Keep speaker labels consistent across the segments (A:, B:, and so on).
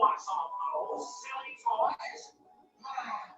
A: want some of those silly toys? Fine.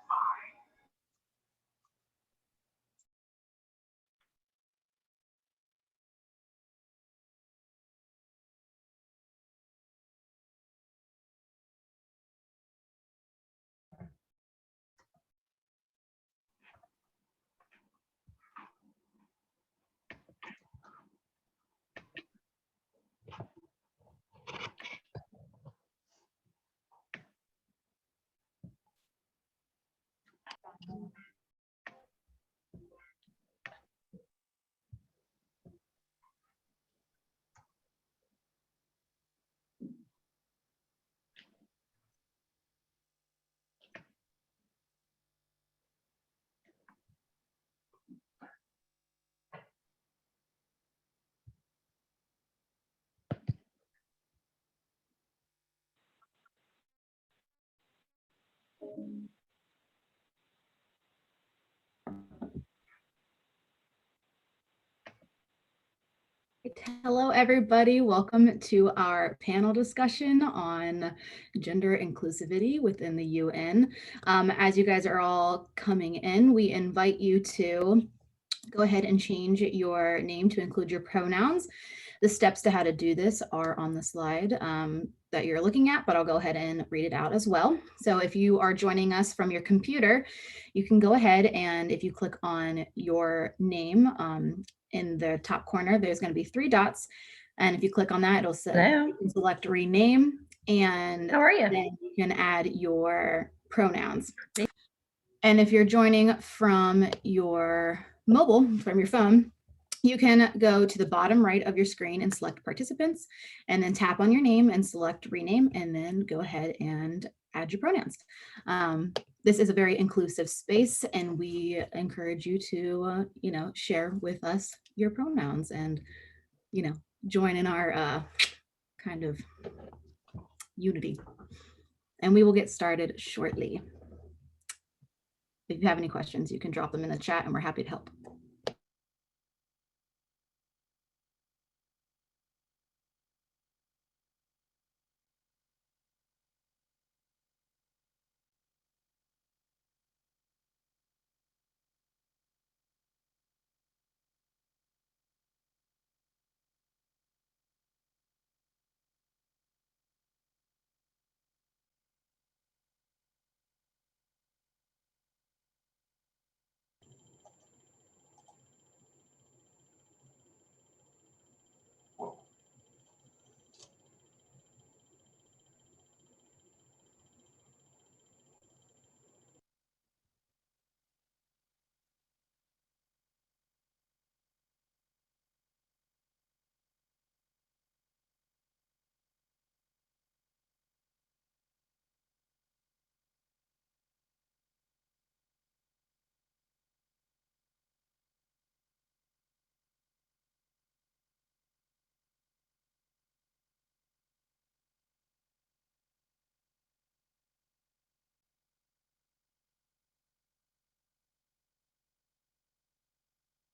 B: Hello, everybody. Welcome to our panel discussion on gender inclusivity within the UN. As you guys are all coming in, we invite you to go ahead and change your name to include your pronouns. The steps to how to do this are on the slide that you're looking at, but I'll go ahead and read it out as well. So if you are joining us from your computer, you can go ahead and if you click on your name in the top corner, there's going to be 3 dots. And if you click on that, it'll say you can select rename, and
C: how are you?
B: Then you can add your pronouns. And if you're joining from your mobile, from your phone, you can go to the bottom right of your screen and select participants, and then tap on your name and select rename, and then go ahead and add your pronouns. This is a very inclusive space, and we encourage you to, share with us your pronouns and, join in our kind of unity. And we will get started shortly. If you have any questions, you can drop them in the chat, and we're happy to help.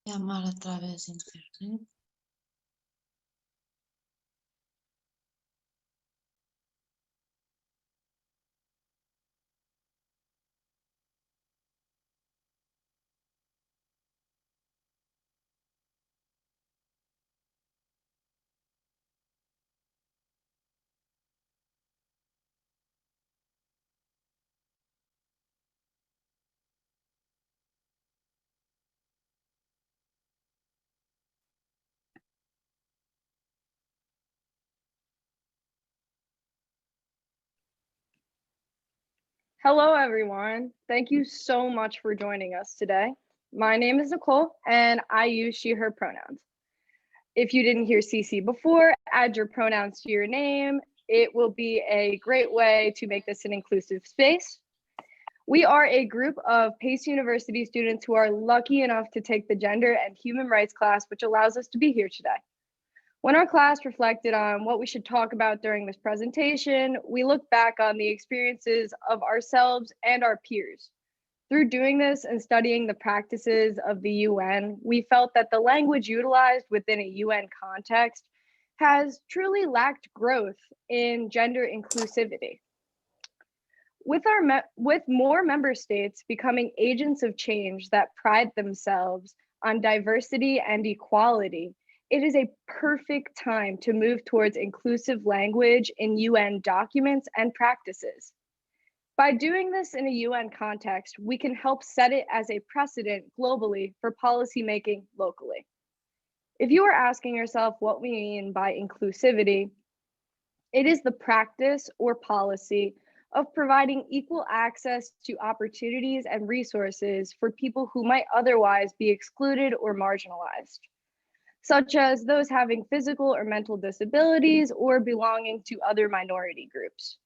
D: Llamar a través de internet.
C: Hello, everyone. Thank you so much for joining us today. My name is Nicole, and I use she, her pronouns. If you didn't hear CC before, add your pronouns to your name. It will be a great way to make this an inclusive space. We are a group of Pace University students who are lucky enough to take the gender and human rights class, which allows us to be here today. When our class reflected on what we should talk about during this presentation, we looked back on the experiences of ourselves and our peers. Through doing this and studying the practices of the UN, we felt that the language utilized within a UN context has truly lacked growth in gender inclusivity. With more member states becoming agents of change that pride themselves on diversity and equality, it is a perfect time to move towards inclusive language in UN documents and practices. By doing this in a UN context, we can help set it as a precedent globally for policymaking locally. If you are asking yourself what we mean by inclusivity, it is the practice or policy of providing equal access to opportunities and resources for people who might otherwise be excluded or marginalized, such as those having physical or mental disabilities or belonging to other minority groups.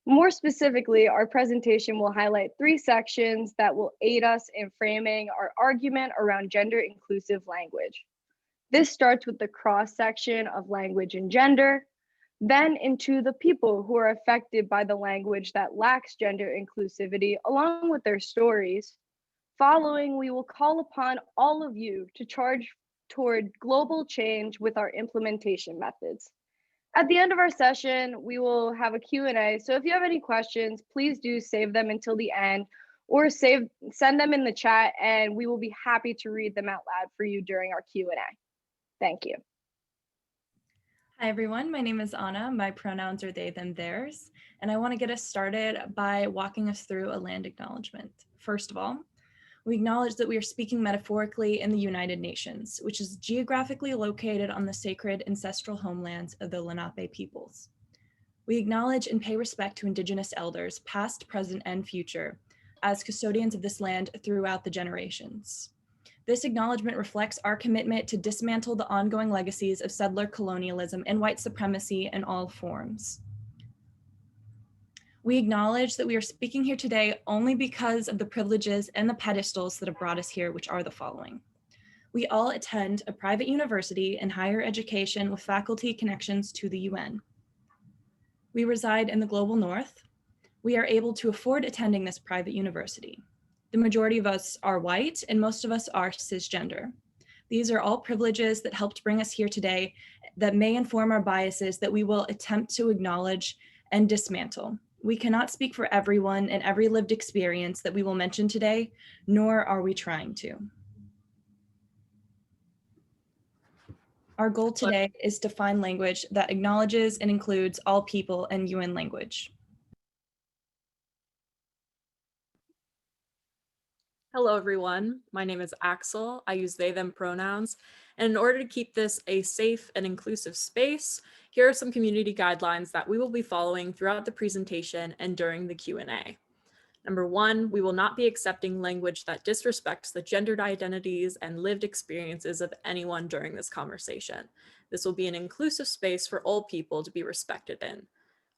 C: More specifically, our presentation will highlight 3 sections that will aid us in framing our argument around gender inclusive language. This starts with the cross section of language and gender, then into the people who are affected by the language that lacks gender inclusivity, along with their stories. Following, we will call upon all of you to charge toward global change with our implementation methods. At the end of our session, we will have a Q&A. So if you have any questions, please do save them until the end or send them in the chat, and we will be happy to read them out loud for you during our Q&A. Thank you.
E: Hi everyone, my name is Anna. My pronouns are they, them, theirs, and I want to get us started by walking us through a land acknowledgement. First of all, we acknowledge that we are speaking metaphorically in the United Nations, which is geographically located on the sacred ancestral homelands of the Lenape peoples. We acknowledge and pay respect to Indigenous elders, past, present, and future, as custodians of this land throughout the generations. This acknowledgement reflects our commitment to dismantle the ongoing legacies of settler colonialism and white supremacy in all forms. We acknowledge that we are speaking here today only because of the privileges and the pedestals that have brought us here, which are the following. We all attend a private university and higher education with faculty connections to the UN. We reside in the global north. We are able to afford attending this private university. The majority of us are white and most of us are cisgender. These are all privileges that helped bring us here today that may inform our biases that we will attempt to acknowledge and dismantle. We cannot speak for everyone and every lived experience that we will mention today, nor are we trying to. Our goal today is to find language that acknowledges and includes all people and UN language.
F: Hello, everyone. My name is Axel. I use they, them pronouns. And in order to keep this a safe and inclusive space, here are some community guidelines that we will be following throughout the presentation and during the Q&A. Number 1, we will not be accepting language that disrespects the gendered identities and lived experiences of anyone during this conversation. This will be an inclusive space for all people to be respected in.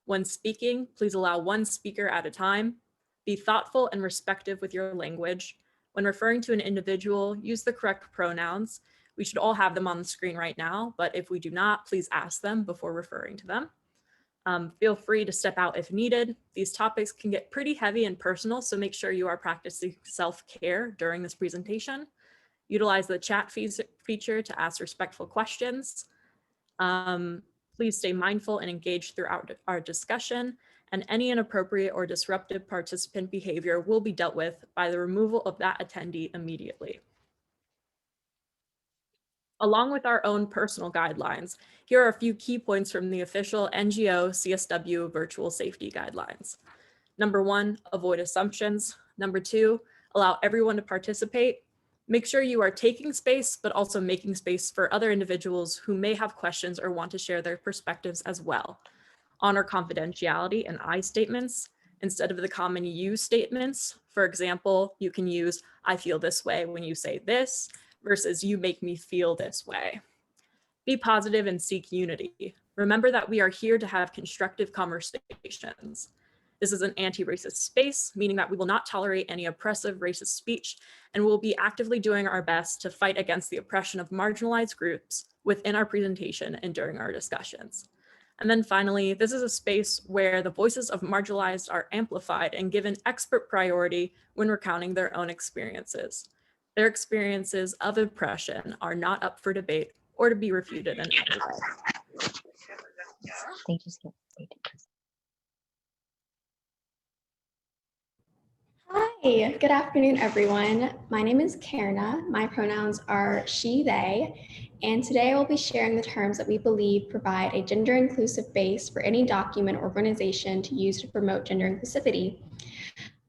F: When speaking, please allow one speaker at a time. Be thoughtful and respectful with your language. When referring to an individual, use the correct pronouns. We should all have them on the screen right now, but if we do not, please ask them before referring to them. Feel free to step out if needed. These topics can get pretty heavy and personal, so make sure you are practicing self-care during this presentation. Utilize the chat feature to ask respectful questions. Please stay mindful and engaged throughout our discussion, and any inappropriate or disruptive participant behavior will be dealt with by the removal of that attendee immediately. Along with our own personal guidelines, here are a few key points from the official NGO CSW virtual safety guidelines. Number 1, avoid assumptions. Number 2, allow everyone to participate. Make sure you are taking space, but also making space for other individuals who may have questions or want to share their perspectives as well. Honor confidentiality and I statements instead of the common you statements. For example, you can use I feel this way when you say this versus you make me feel this way. Be positive and seek unity. Remember that we are here to have constructive conversations. This is an anti-racist space, meaning that we will not tolerate any oppressive racist speech, and we'll be actively doing our best to fight against the oppression of marginalized groups within our presentation and during our discussions. And then finally, this is a space where the voices of marginalized are amplified and given expert priority when recounting their own experiences. Their experiences of oppression are not up for debate or to be refuted in any way.
G: Hi, good afternoon, everyone. My name is Karna. My pronouns are she, they, and today I will be sharing the terms that we believe provide a gender-inclusive base for any document or organization to use to promote gender inclusivity.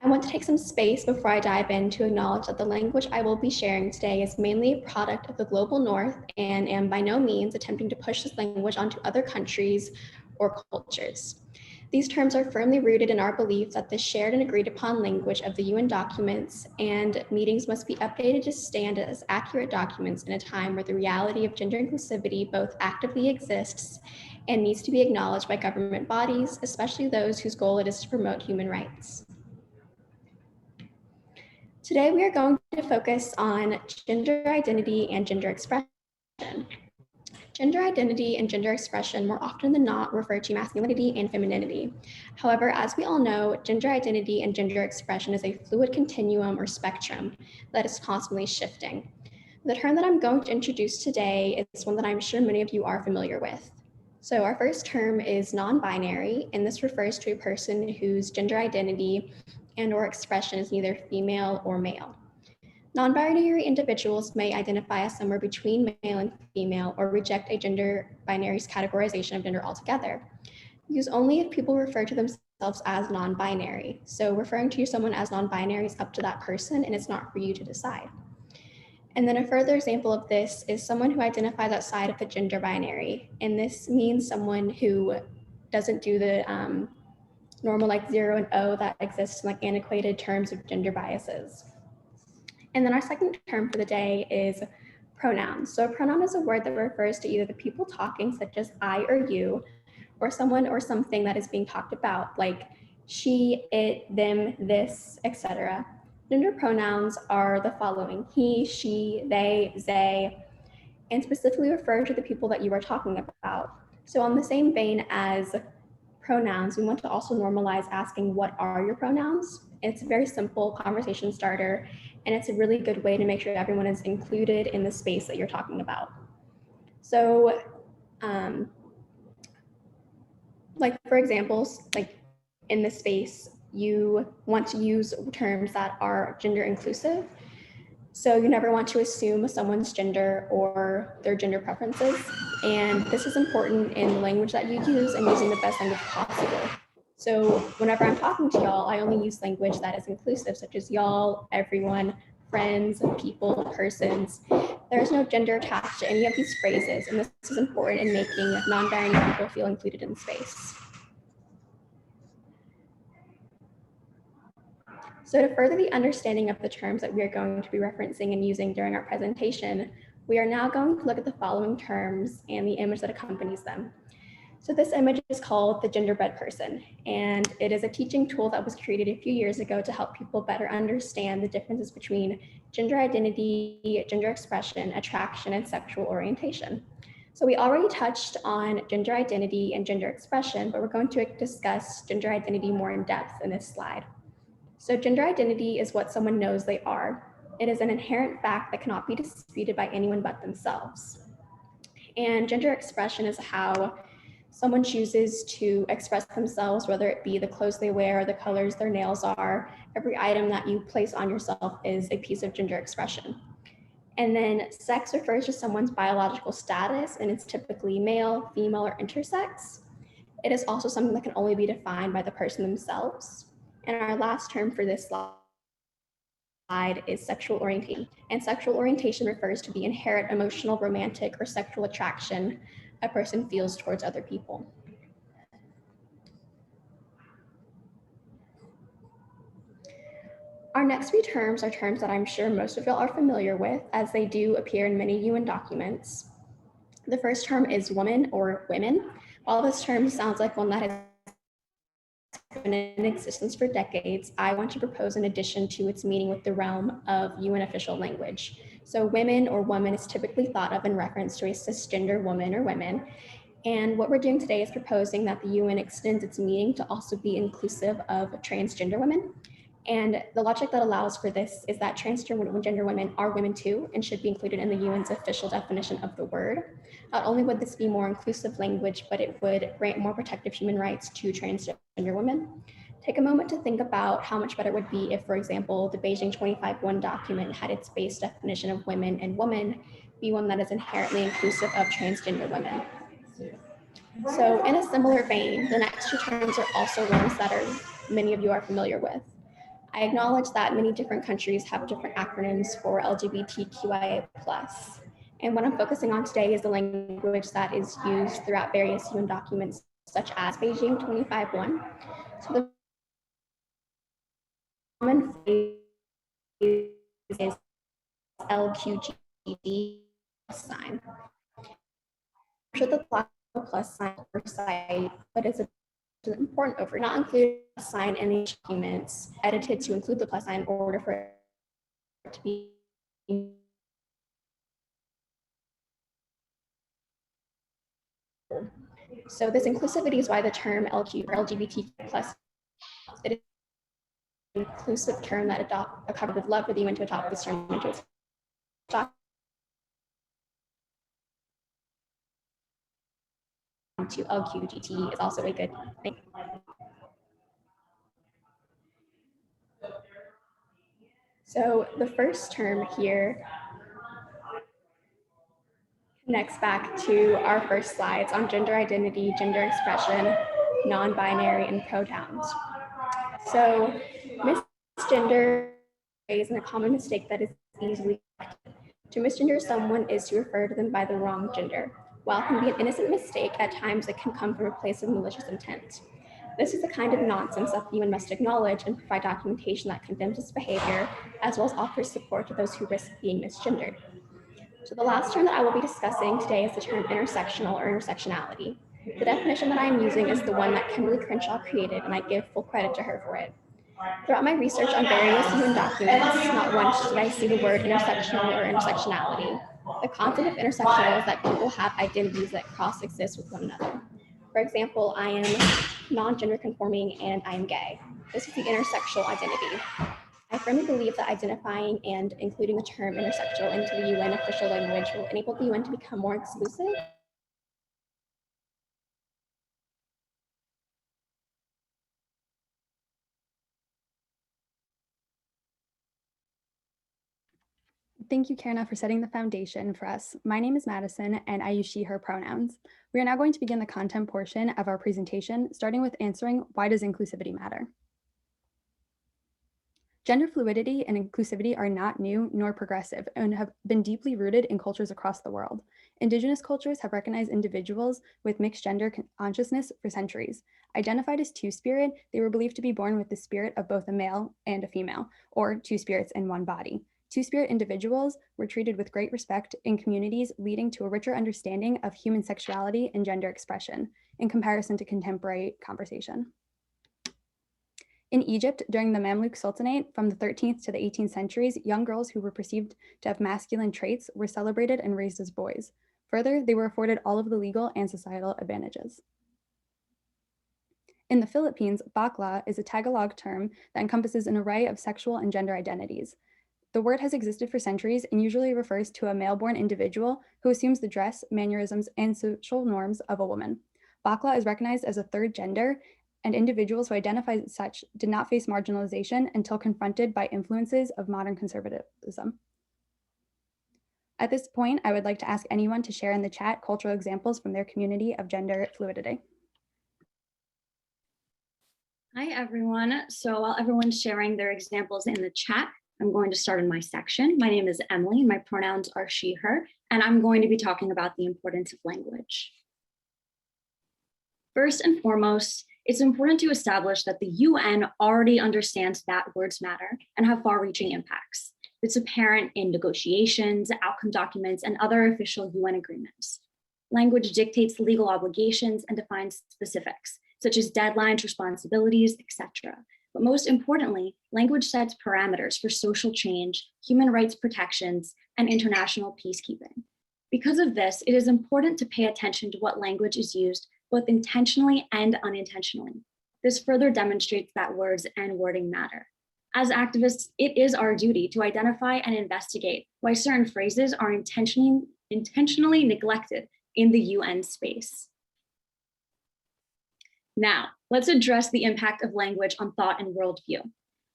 G: I want to take some space before I dive in to acknowledge that the language I will be sharing today is mainly a product of the global north and am by no means attempting to push this language onto other countries or cultures. These terms are firmly rooted in our belief that the shared and agreed upon language of the UN documents and meetings must be updated to stand as accurate documents in a time where the reality of gender inclusivity both actively exists and needs to be acknowledged by government bodies, especially those whose goal it is to promote human rights. Today, we are going to focus on gender identity and gender expression. Gender identity and gender expression more often than not refer to masculinity and femininity. However, as we all know, gender identity and gender expression is a fluid continuum or spectrum that is constantly shifting. The term that I'm going to introduce today is one that I'm sure many of you are familiar with. So our first term is non-binary, and this refers to a person whose gender identity and or expression is neither female or male. Non-binary individuals may identify as somewhere between male and female or reject a gender binary's categorization of gender altogether. Use only if people refer to themselves as non-binary. So referring to someone as non-binary is up to that person and it's not for you to decide. And then a further example of this is someone who identifies outside of the gender binary. And this means someone who doesn't do the normal like 0 and O that exists in like antiquated terms of gender biases. And then our second term for the day is pronouns. So a pronoun is a word that refers to either the people talking, such as I or you, or someone or something that is being talked about, like she, it, them, this, etc. Gender pronouns are the following: he, she, they, and specifically refer to the people that you are talking about. So on the same vein as pronouns, we want to also normalize asking, what are your pronouns? It's a very simple conversation starter, and it's a really good way to make sure everyone is included in the space that you're talking about. So, like for examples, like in this space, you want to use terms that are gender inclusive. So you never want to assume someone's gender or their gender preferences. And this is important in the language that you use and using the best language possible. So whenever I'm talking to y'all, I only use language that is inclusive, such as y'all, everyone, friends, people, persons. There's no gender attached to any of these phrases, and this is important in making non-binary people feel included in the space. So to further the understanding of the terms that we are going to be referencing and using during our presentation, we are now going to look at the following terms and the image that accompanies them. So this image is called the genderbread person, and it is a teaching tool that was created a few years ago to help people better understand the differences between gender identity, gender expression, attraction, and sexual orientation. So we already touched on gender identity and gender expression, but we're going to discuss gender identity more in depth in this slide. So gender identity is what someone knows they are. It is an inherent fact that cannot be disputed by anyone but themselves. And gender expression is how someone chooses to express themselves, whether it be the clothes they wear, the colors their nails are. Every item that you place on yourself is a piece of gender expression. And then sex refers to someone's biological status, and it's typically male, female, or intersex. It is also something that can only be defined by the person themselves. And our last term for this slide is sexual orientation. And sexual orientation refers to the inherent emotional, romantic, or sexual attraction a person feels towards other people. Our next few terms are terms that I'm sure most of y'all are familiar with, as they do appear in many UN documents. The first term is woman or women. While this term sounds like one that has been in existence for decades, I want to propose an addition to its meaning with the realm of UN official language. So women or woman is typically thought of in reference to a cisgender woman or women. And what we're doing today is proposing that the UN extends its meaning to also be inclusive of transgender women. And the logic that allows for this is that transgender women are women too and should be included in the UN's official definition of the word. Not only would this be more inclusive language, but it would grant more protective human rights to transgender women. Take a moment to think about how much better it would be if, for example, the Beijing 25-1 document had its base definition of women and woman be one that is inherently inclusive of transgender women. So in a similar vein, the next two terms are also ones that many of you are familiar with. I acknowledge that many different countries have different acronyms for LGBTQIA+. And what I'm focusing on today is the language that is used throughout various UN documents, such as Beijing 25-1. So the common phrase is LQGD sign. I'm sure the plus sign oversight, but it's an important over not include a sign in the documents edited to include the plus sign in order for it to be so this inclusivity is why the term LQ or LGBT plus it is an inclusive term that I would love for the UN to adopt this term into its to LQGT is also a good thing. So the first term here connects back to our first slides on gender identity, gender expression, non-binary, and pronouns. So misgender is a common mistake that is easily corrected. To misgender someone is to refer to them by the wrong gender. While it can be an innocent mistake, at times it can come from a place of malicious intent. This is the kind of nonsense that the UN must acknowledge and provide documentation that condemns this behavior, as well as offers support to those who risk being misgendered. So the last term that I will be discussing today is the term intersectional or intersectionality. The definition that I am using is the one that Kimberly Crenshaw created, and I give full credit to her for it. Throughout my research on various UN documents, not once did I see the word intersectional or intersectionality. The concept of intersectional is that people have identities that cross-exist with one another. For example, I am non-gender conforming and I am gay. This is the intersexual identity. I firmly believe that identifying and including the term intersexual into the UN official language will enable the UN to become more exclusive
H: Thank you, Karina, for setting the foundation for us. My name is Madison, and I use she, her pronouns. We are now going to begin the content portion of our presentation, starting with answering, why does inclusivity matter? Gender fluidity and inclusivity are not new nor progressive and have been deeply rooted in cultures across the world. Indigenous cultures have recognized individuals with mixed gender consciousness for centuries. Identified as two-spirit, they were believed to be born with the spirit of both a male and a female, or two spirits in one body. Two-spirit individuals were treated with great respect in communities, leading to a richer understanding of human sexuality and gender expression in comparison to contemporary conversation. In Egypt, during the Mamluk Sultanate from the 13th to the 18th centuries, young girls who were perceived to have masculine traits were celebrated and raised as boys. Further, they were afforded all of the legal and societal advantages. In the Philippines, bakla is a Tagalog term that encompasses an array of sexual and gender identities. The word has existed for centuries and usually refers to a male-born individual who assumes the dress, mannerisms, and social norms of a woman. Bakla is recognized as a third gender, and individuals who identify as such did not face marginalization until confronted by influences of modern conservatism. At this point, I would like to ask anyone to share in the chat cultural examples from their community of gender fluidity.
I: Hi, everyone. So while everyone's sharing their examples in the chat, I'm going to start in my section. My name is Emily, and my pronouns are she, her, and I'm going to be talking about the importance of language. First and foremost, it's important to establish that the UN already understands that words matter and have far-reaching impacts. It's apparent in negotiations, outcome documents, and other official UN agreements. Language dictates legal obligations and defines specifics, such as deadlines, responsibilities, etc. But most importantly, language sets parameters for social change, human rights protections, and international peacekeeping. Because of this, it is important to pay attention to what language is used both intentionally and unintentionally. This further demonstrates that words and wording matter. As activists, it is our duty to identify and investigate why certain phrases are intentionally neglected in the UN space. Now, let's address the impact of language on thought and worldview.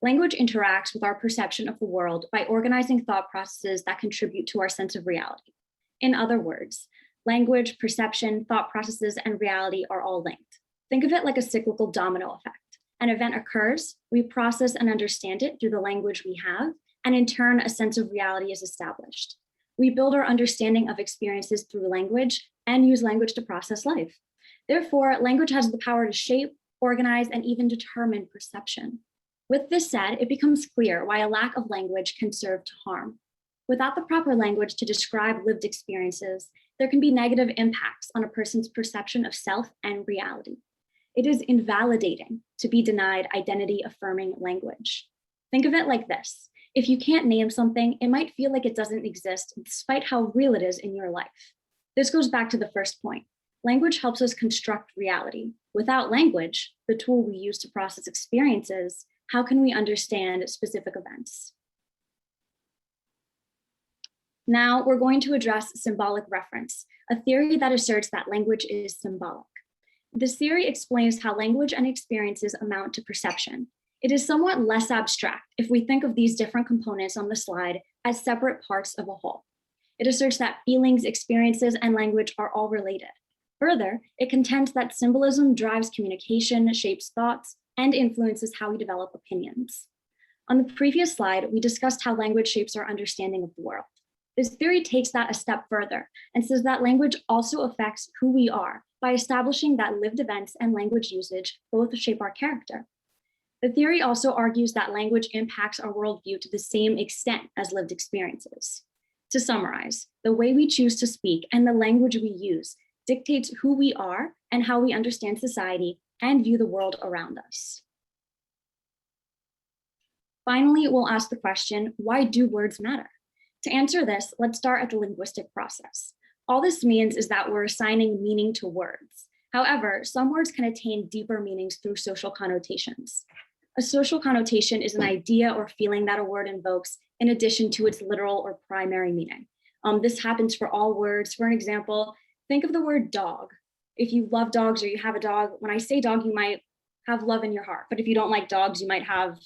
I: Language interacts with our perception of the world by organizing thought processes that contribute to our sense of reality. In other words, language, perception, thought processes, and reality are all linked. Think of it like a cyclical domino effect. An event occurs, we process and understand it through the language we have, and in turn, a sense of reality is established. We build our understanding of experiences through language and use language to process life. Therefore, language has the power to shape, organize, and even determine perception. With this said, it becomes clear why a lack of language can serve to harm. Without the proper language to describe lived experiences, there can be negative impacts on a person's perception of self and reality. It is invalidating to be denied identity-affirming language. Think of it like this. If you can't name something, it might feel like it doesn't exist despite how real it is in your life. This goes back to the first point. Language helps us construct reality. Without language, the tool we use to process experiences, how can we understand specific events? Now we're going to address symbolic reference, a theory that asserts that language is symbolic. This theory explains how language and experiences amount to perception. It is somewhat less abstract if we think of these different components on the slide as separate parts of a whole. It asserts that feelings, experiences, and language are all related. Further, it contends that symbolism drives communication, shapes thoughts, and influences how we develop opinions. On the previous slide, we discussed how language shapes our understanding of the world. This theory takes that a step further and says that language also affects who we are by establishing that lived events and language usage both shape our character. The theory also argues that language impacts our worldview to the same extent as lived experiences. To summarize, the way we choose to speak and the language we use dictates who we are and how we understand society and view the world around us. Finally, we'll ask the question, why do words matter? To answer this, let's start at the linguistic process. All this means is that we're assigning meaning to words. However, some words can attain deeper meanings through social connotations. A social connotation is an idea or feeling that a word invokes in addition to its literal or primary meaning. This happens for all words. For an example, think of the word dog. If you love dogs or you have a dog, when I say dog, you might have love in your heart. But if you don't like dogs, you might have,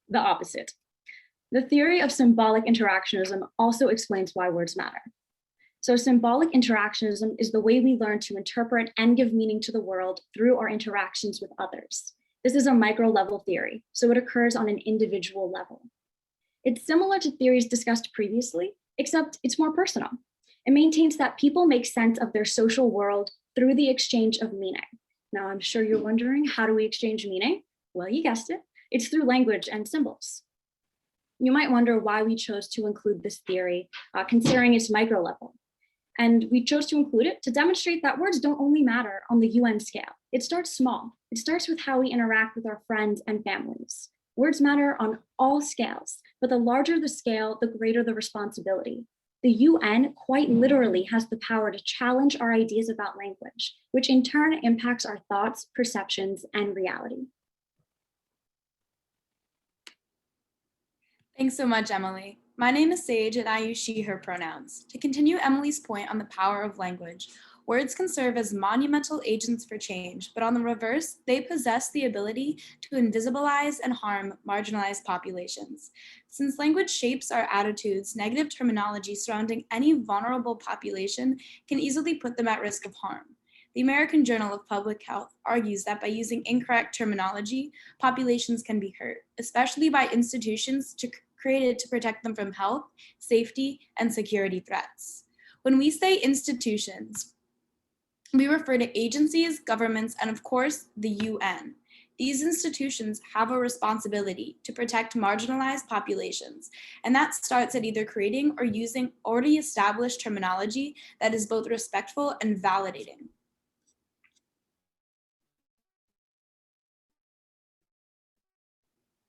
I: the opposite. The theory of symbolic interactionism also explains why words matter. So symbolic interactionism is the way we learn to interpret and give meaning to the world through our interactions with others. This is a micro-level theory, so it occurs on an individual level. It's similar to theories discussed previously, except it's more personal. It maintains that people make sense of their social world through the exchange of meaning. Now, I'm sure you're wondering, how do we exchange meaning? Well, you guessed it. It's through language and symbols. You might wonder why we chose to include this theory, considering its micro level. And we chose to include it to demonstrate that words don't only matter on the UN scale. It starts small. It starts with how we interact with our friends and families. Words matter on all scales, but the larger the scale, the greater the responsibility. The UN quite literally has the power to challenge our ideas about language, which in turn impacts our thoughts, perceptions, and reality.
E: Thanks so much, Emily. My name is Sage and I use she, her pronouns. To continue Emily's point on the power of language, words can serve as monumental agents for change, but on the reverse, they possess the ability to invisibilize and harm marginalized populations. Since language shapes our attitudes, negative terminology surrounding any vulnerable population can easily put them at risk of harm. The American Journal of Public Health argues that by using incorrect terminology, populations can be hurt, especially by institutions created to protect them from health, safety, and security threats. When we say institutions, we refer to agencies, governments, and of course, the UN. These institutions have a responsibility to protect marginalized populations, and that starts at either creating or using already established terminology that is both respectful and validating.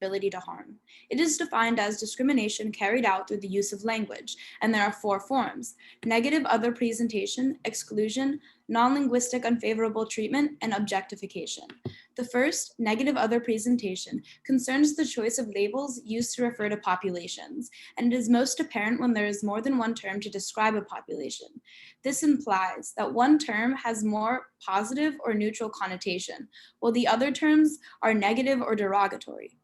J: ability to harm. It is defined as discrimination carried out through the use of language, and there are 4 forms: negative other presentation, exclusion, non-linguistic unfavorable treatment, and objectification. The first, negative other presentation, concerns the choice of labels used to refer to populations, and it is most apparent when there is more than one term to describe a population. This implies that one term has more positive or neutral connotation, while the other terms are negative or derogatory.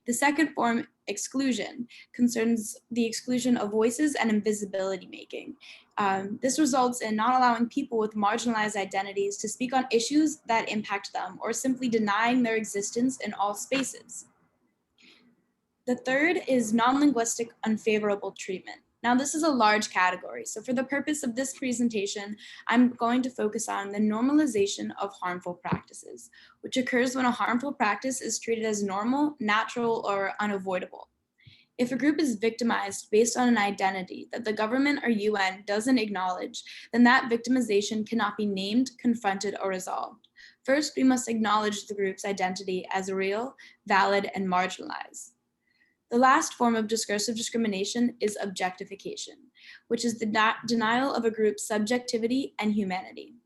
J: The second form, exclusion, concerns the exclusion of voices and invisibility making. This results in not allowing people with marginalized identities to speak on issues that impact them, or simply denying their existence in all spaces. The third is non-linguistic unfavorable treatment. Now, this is a large category, so for the purpose of this presentation, I'm going to focus on the normalization of harmful practices, which occurs when a harmful practice is treated as normal, natural, or unavoidable. If a group is victimized based on an identity that the government or UN doesn't acknowledge, then that victimization cannot be named, confronted, or resolved. First, we must acknowledge the group's identity as real, valid, and marginalized. The last form of discursive discrimination is objectification, which is the denial of a group's subjectivity and humanity.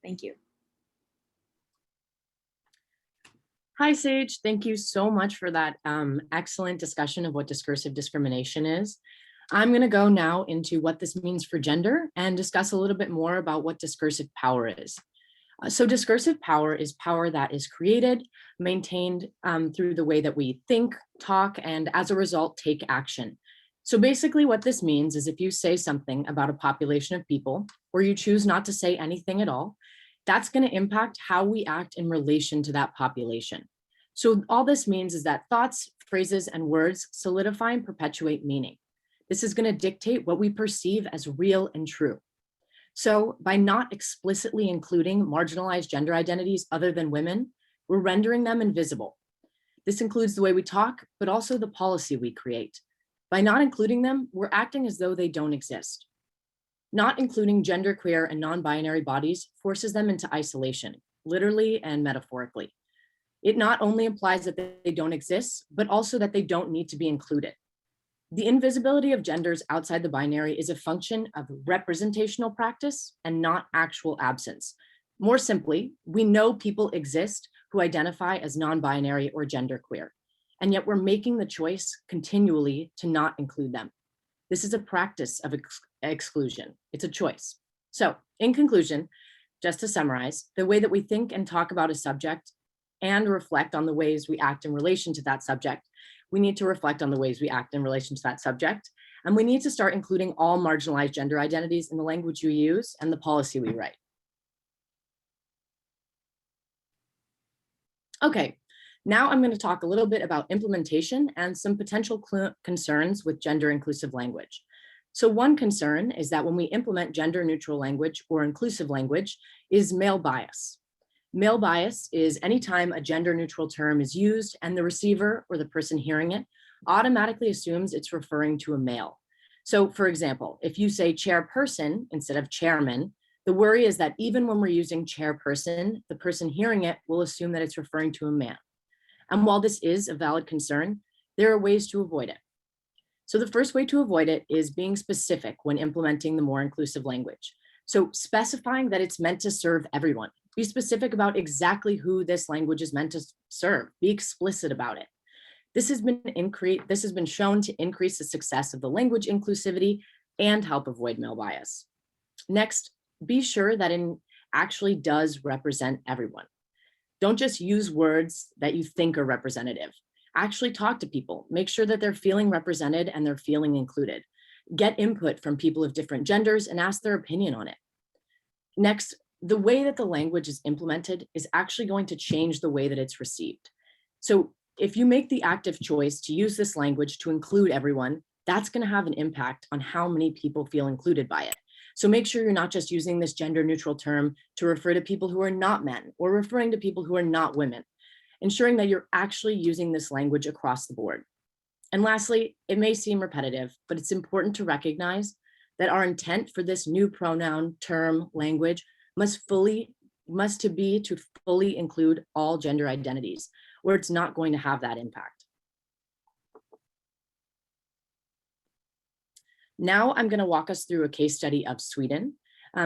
J: Thank you.
K: Hi, Sage. Thank you so much for that excellent discussion of what discursive discrimination is. I'm going to go now into what this means for gender and discuss a little bit more about what discursive power is. So discursive power is power that is created, maintained through the way that we think, talk, and as a result, take action. So basically what this means is if you say something about a population of people, or you choose not to say anything at all, that's going to impact how we act in relation to that population. So all this means is that thoughts, phrases, and words solidify and perpetuate meaning. This is going to dictate what we perceive as real and true. So by not explicitly including marginalized gender identities other than women, we're rendering them invisible. This includes the way we talk, but also the policy we create. By not including them, we're acting as though they don't exist. Not including genderqueer and non-binary bodies forces them into isolation, literally and metaphorically. It not only implies that they don't exist, but also that they don't need to be included. The invisibility of genders outside the binary is a function of representational practice and not actual absence. More simply, we know people exist who identify as non-binary or genderqueer, and yet we're making the choice continually to not include them. This is a practice of exclusion. It's a choice. So in conclusion, just to summarize, the way that we think and talk about a subject and reflect on the ways we act in relation to that subject, we need to reflect on the ways we act in relation to that subject. And we need to start including all marginalized gender identities in the language we use and the policy we write. Okay, now I'm going to talk a little bit about implementation and some potential concerns with gender inclusive language. So one concern is that when we implement gender neutral language or inclusive language is male bias. Male bias is anytime a gender neutral term is used and the receiver or the person hearing it automatically assumes it's referring to a male. So for example, if you say chairperson instead of chairman, the worry is that even when we're using chairperson, the person hearing it will assume that it's referring to a man. And while this is a valid concern, there are ways to avoid it. So the first way to avoid it is being specific when implementing the more inclusive language. So specifying that it's meant to serve everyone. Be specific about exactly who this language is meant to serve. Be explicit about it. This has been shown to increase the success of the language inclusivity and help avoid male bias. Next, be sure that it actually does represent everyone. Don't just use words that you think are representative. Actually talk to people. Make sure that they're feeling represented and they're feeling included. Get input from people of different genders and ask their opinion on it. Next, the way that the language is implemented is actually going to change the way that it's received. So if you make the active choice to use this language to include everyone, that's going to have an impact on how many people feel included by it. So make sure you're not just using this gender neutral term to refer to people who are not men or referring to people who are not women, ensuring that you're actually using this language across the board. And lastly, it may seem repetitive, but it's important to recognize that our intent for this new pronoun, term, language must be to fully include all gender identities, or it's not going to have that impact. Now I'm going to walk us through a case study of Sweden.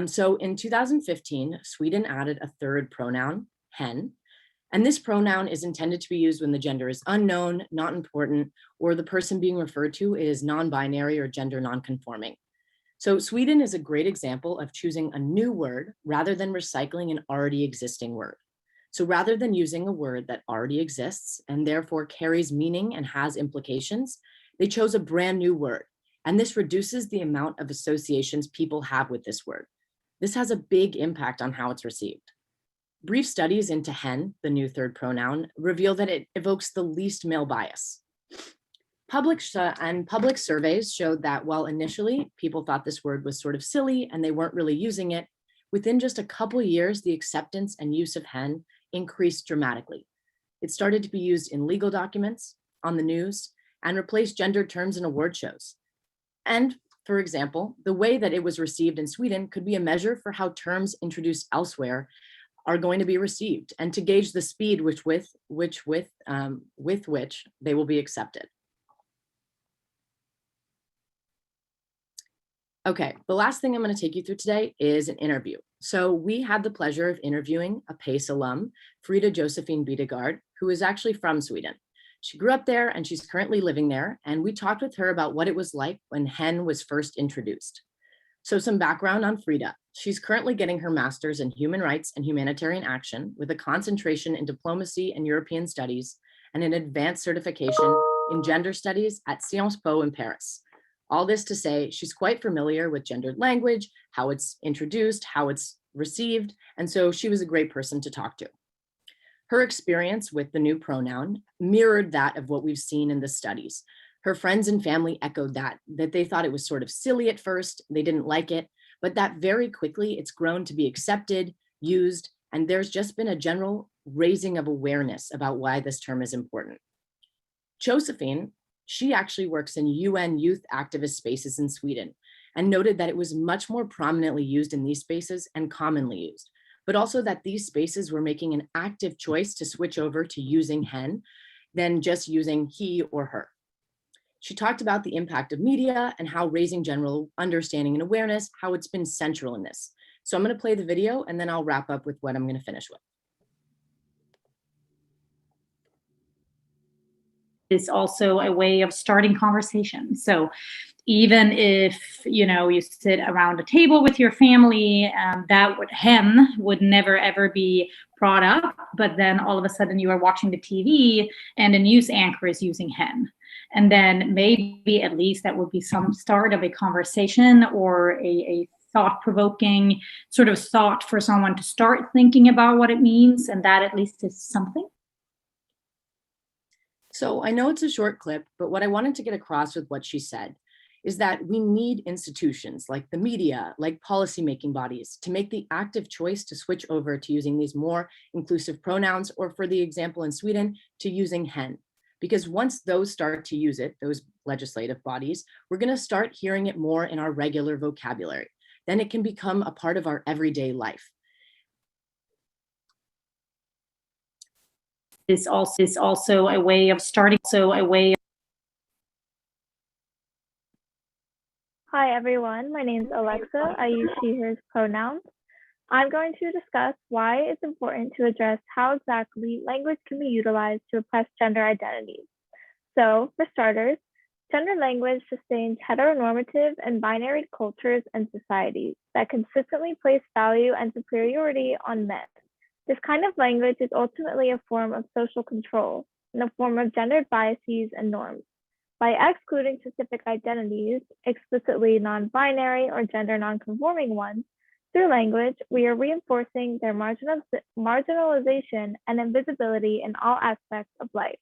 K: So in 2015, Sweden added a third pronoun, hen, and this pronoun is intended to be used when the gender is unknown, not important, or the person being referred to is non-binary or gender non-conforming. So Sweden is a great example of choosing a new word rather than recycling an already existing word. So rather than using a word that already exists and therefore carries meaning and has implications, they chose a brand new word. And this reduces the amount of associations people have with this word. This has a big impact on how it's received. Brief studies into hen, the new third pronoun, reveal that it evokes the least male bias. Public surveys showed that while initially people thought this word was sort of silly and they weren't really using it, within just a couple years, the acceptance and use of hen increased dramatically. It started to be used in legal documents, on the news, and replaced gendered terms in award shows. And for example, the way that it was received in Sweden could be a measure for how terms introduced elsewhere are going to be received and to gauge the speed with which they will be accepted. Okay, the last thing I'm going to take you through today is an interview. So we had the pleasure of interviewing a PACE alum, Frida Josephine Bidegard, who is actually from Sweden. She grew up there and she's currently living there, and we talked with her about what it was like when hen was first introduced. So some background on Frida. She's currently getting her master's in human rights and humanitarian action with a concentration in diplomacy and European studies and an advanced certification in gender studies at Sciences Po in Paris. All this to say, she's quite familiar with gendered language, how it's introduced, how it's received, and so she was a great person to talk to. Her experience with the new pronoun mirrored that of what we've seen in the studies. Her friends and family echoed that they thought it was sort of silly at first, they didn't like it, but that very quickly it's grown to be accepted, used, and there's just been a general raising of awareness about why this term is important. Josephine, she actually works in UN youth activist spaces in Sweden and noted that it was much more prominently used in these spaces and commonly used, but also that these spaces were making an active choice to switch over to using hen than just using he or her. She talked about the impact of media and how raising general understanding and awareness, how it's been central in this. So I'm going to play the video and then I'll wrap up with what I'm going to finish with.
L: Is also a way of starting conversations. So even if you sit around a table with your family, hen would never ever be brought up, but then all of a sudden you are watching the TV and a news anchor is using hen. And then maybe at least that would be some start of a conversation or a thought-provoking sort of thought for someone to start thinking about what it means, and that at least is something.
K: So I know it's a short clip, but what I wanted to get across with what she said is that we need institutions like the media, like policymaking bodies, to make the active choice to switch over to using these more inclusive pronouns, or for the example in Sweden, to using hen. Because once those start to use it, those legislative bodies, we're going to start hearing it more in our regular vocabulary. Then it can become a part of our everyday life.
L: Is also a way of starting.
M: Hi everyone, my name is Alexa. I use she, hers pronouns. I'm going to discuss why it's important to address how exactly language can be utilized to oppress gender identities. So, for starters, gender language sustains heteronormative and binary cultures and societies that consistently place value and superiority on men. This kind of language is ultimately a form of social control and a form of gendered biases and norms. By excluding specific identities, explicitly non-binary or gender non-conforming ones, through language, we are reinforcing their marginalization and invisibility in all aspects of life.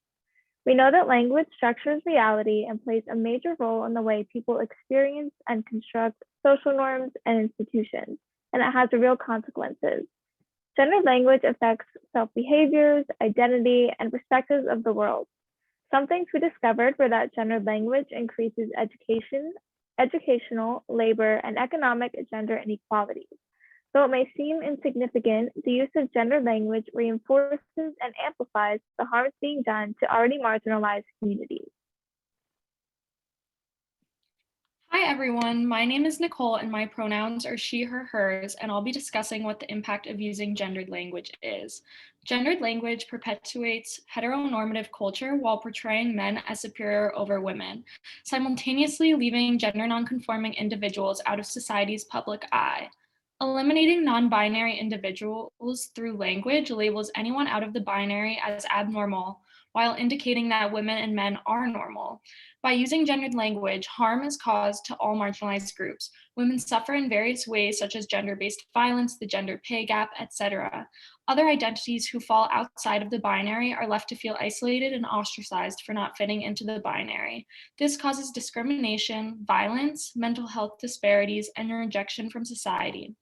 M: We know that language structures reality and plays a major role in the way people experience and construct social norms and institutions, and it has real consequences. Gendered language affects self-behaviors, identity, and perspectives of the world. Some things we discovered were that gendered language increases educational, labor, and economic gender inequalities. Though it may seem insignificant, the use of gendered language reinforces and amplifies the harms being done to already marginalized communities.
N: Hi everyone, my name is Nicole and my pronouns are she, her, hers, and I'll be discussing what the impact of using gendered language is. Gendered language perpetuates heteronormative culture while portraying men as superior over women, simultaneously leaving gender nonconforming individuals out of society's public eye. Eliminating non-binary individuals through language labels anyone out of the binary as abnormal, while indicating that women and men are normal. By using gendered language, harm is caused to all marginalized groups. Women suffer in various ways, such as gender-based violence, the gender pay gap, etc. Other identities who fall outside of the binary are left to feel isolated and ostracized for not fitting into the binary. This causes discrimination, violence, mental health disparities, and rejection from society.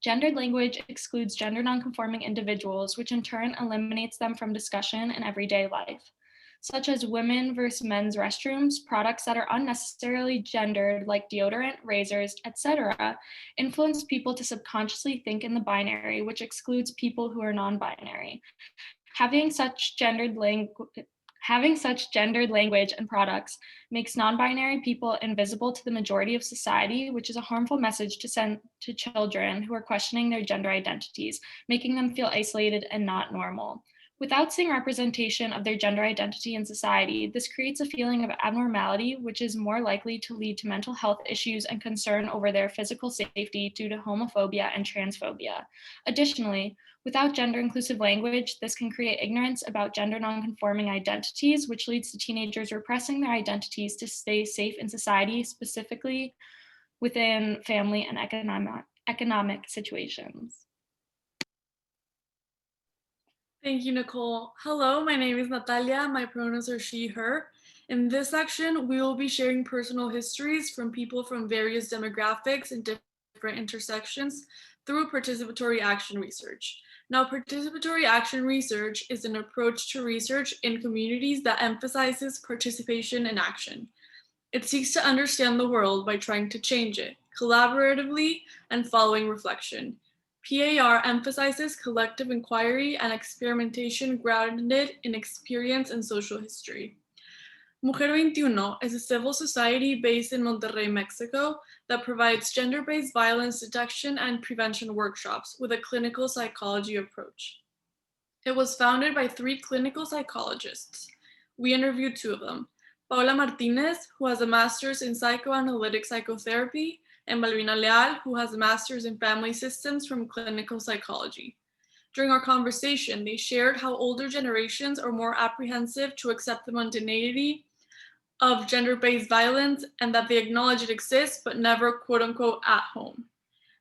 N: Gendered language excludes gender nonconforming individuals, which in turn eliminates them from discussion in everyday life, such as women versus men's restrooms, products that are unnecessarily gendered, like deodorant, razors, etc., influence people to subconsciously think in the binary, which excludes people who are non-binary. Having such gendered language and products makes non-binary people invisible to the majority of society, which is a harmful message to send to children who are questioning their gender identities, making them feel isolated and not normal. Without seeing representation of their gender identity in society, this creates a feeling of abnormality, which is more likely to lead to mental health issues and concern over their physical safety due to homophobia and transphobia. Additionally, without gender-inclusive language, this can create ignorance about gender nonconforming identities, which leads to teenagers repressing their identities to stay safe in society, specifically within family and economic situations.
O: Thank you, Nicole. Hello, my name is Natalia. My pronouns are she, her. In this section, we will be sharing personal histories from people from various demographics and different intersections through participatory action research. Now, participatory action research is an approach to research in communities that emphasizes participation and action. It seeks to understand the world by trying to change it, collaboratively and following reflection. PAR emphasizes collective inquiry and experimentation grounded in experience and social history. Mujer 21 is a civil society based in Monterrey, Mexico, that provides gender-based violence detection and prevention workshops with a clinical psychology approach. It was founded by 3 clinical psychologists. We interviewed 2 of them, Paula Martinez, who has a master's in psychoanalytic psychotherapy, and Malvina Leal, who has a master's in family systems from clinical psychology. During our conversation, they shared how older generations are more apprehensive to accept the mundanity of gender-based violence and that they acknowledge it exists, but never quote unquote at home.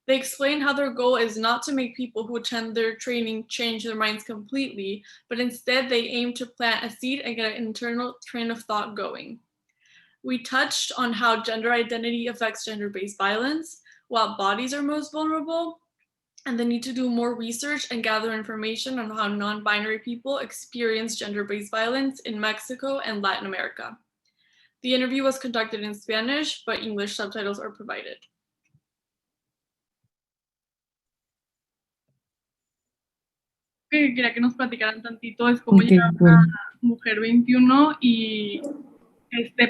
O: They explain how their goal is not to make people who attend their training change their minds completely, but instead they aim to plant a seed and get an internal train of thought going. We touched on how gender identity affects gender-based violence, what bodies are most vulnerable, and the need to do more research and gather information on how non-binary people experience gender-based violence in Mexico and Latin America. The interview was conducted in Spanish, but English subtitles are provided. Quería que nos platicaran tantito es cómo llegaron a Mujer 21 y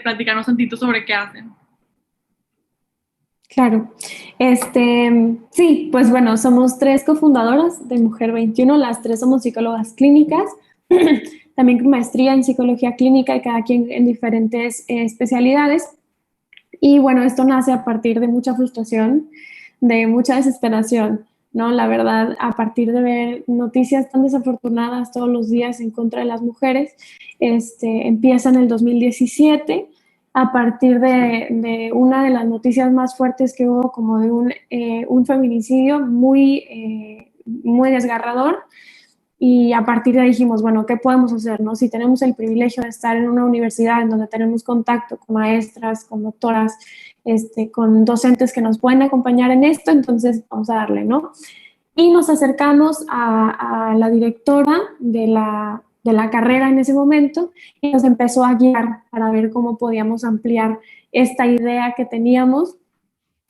O: platicarnos tantito sobre qué hacen.
P: Claro, sí, pues bueno, somos 3 cofundadoras de Mujer 21, las 3 somos psicólogas clínicas, también con maestría en psicología clínica y cada quien en diferentes especialidades. Y bueno, esto nace a partir de mucha frustración, de mucha desesperación, ¿no? La verdad, a partir de ver noticias tan desafortunadas todos los días en contra de las mujeres, empieza en el 2017, a partir de una de las noticias más fuertes que hubo, como de un feminicidio muy desgarrador. Y a partir de ahí dijimos, bueno, ¿qué podemos hacer, no? Si tenemos el privilegio de estar en una universidad en donde tenemos contacto con maestras, con doctoras, con docentes que nos pueden acompañar en esto, entonces vamos a darle, ¿no? Y nos acercamos a la directora de la carrera en ese momento y nos empezó a guiar para ver cómo podíamos ampliar esta idea que teníamos.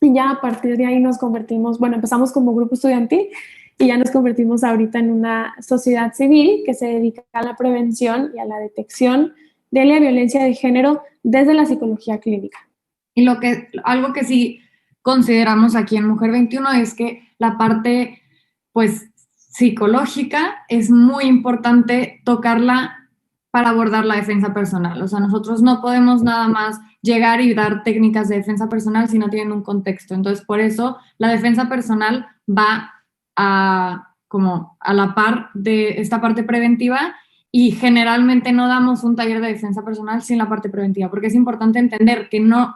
P: Y ya a partir de ahí nos convertimos, bueno, empezamos como grupo estudiantil y ya nos convertimos ahorita en una sociedad civil que se dedica a la prevención y a la detección de la violencia de género desde la psicología clínica.
Q: Y algo que sí consideramos aquí en Mujer 21 es que la parte, pues, psicológica es muy importante tocarla para abordar la defensa personal. O sea, nosotros no podemos nada más llegar y dar técnicas de defensa personal si no tienen un contexto. Entonces, por eso la defensa personal va como a la par de esta parte preventiva, y generalmente no damos un taller de defensa personal sin la parte preventiva, porque es importante entender que no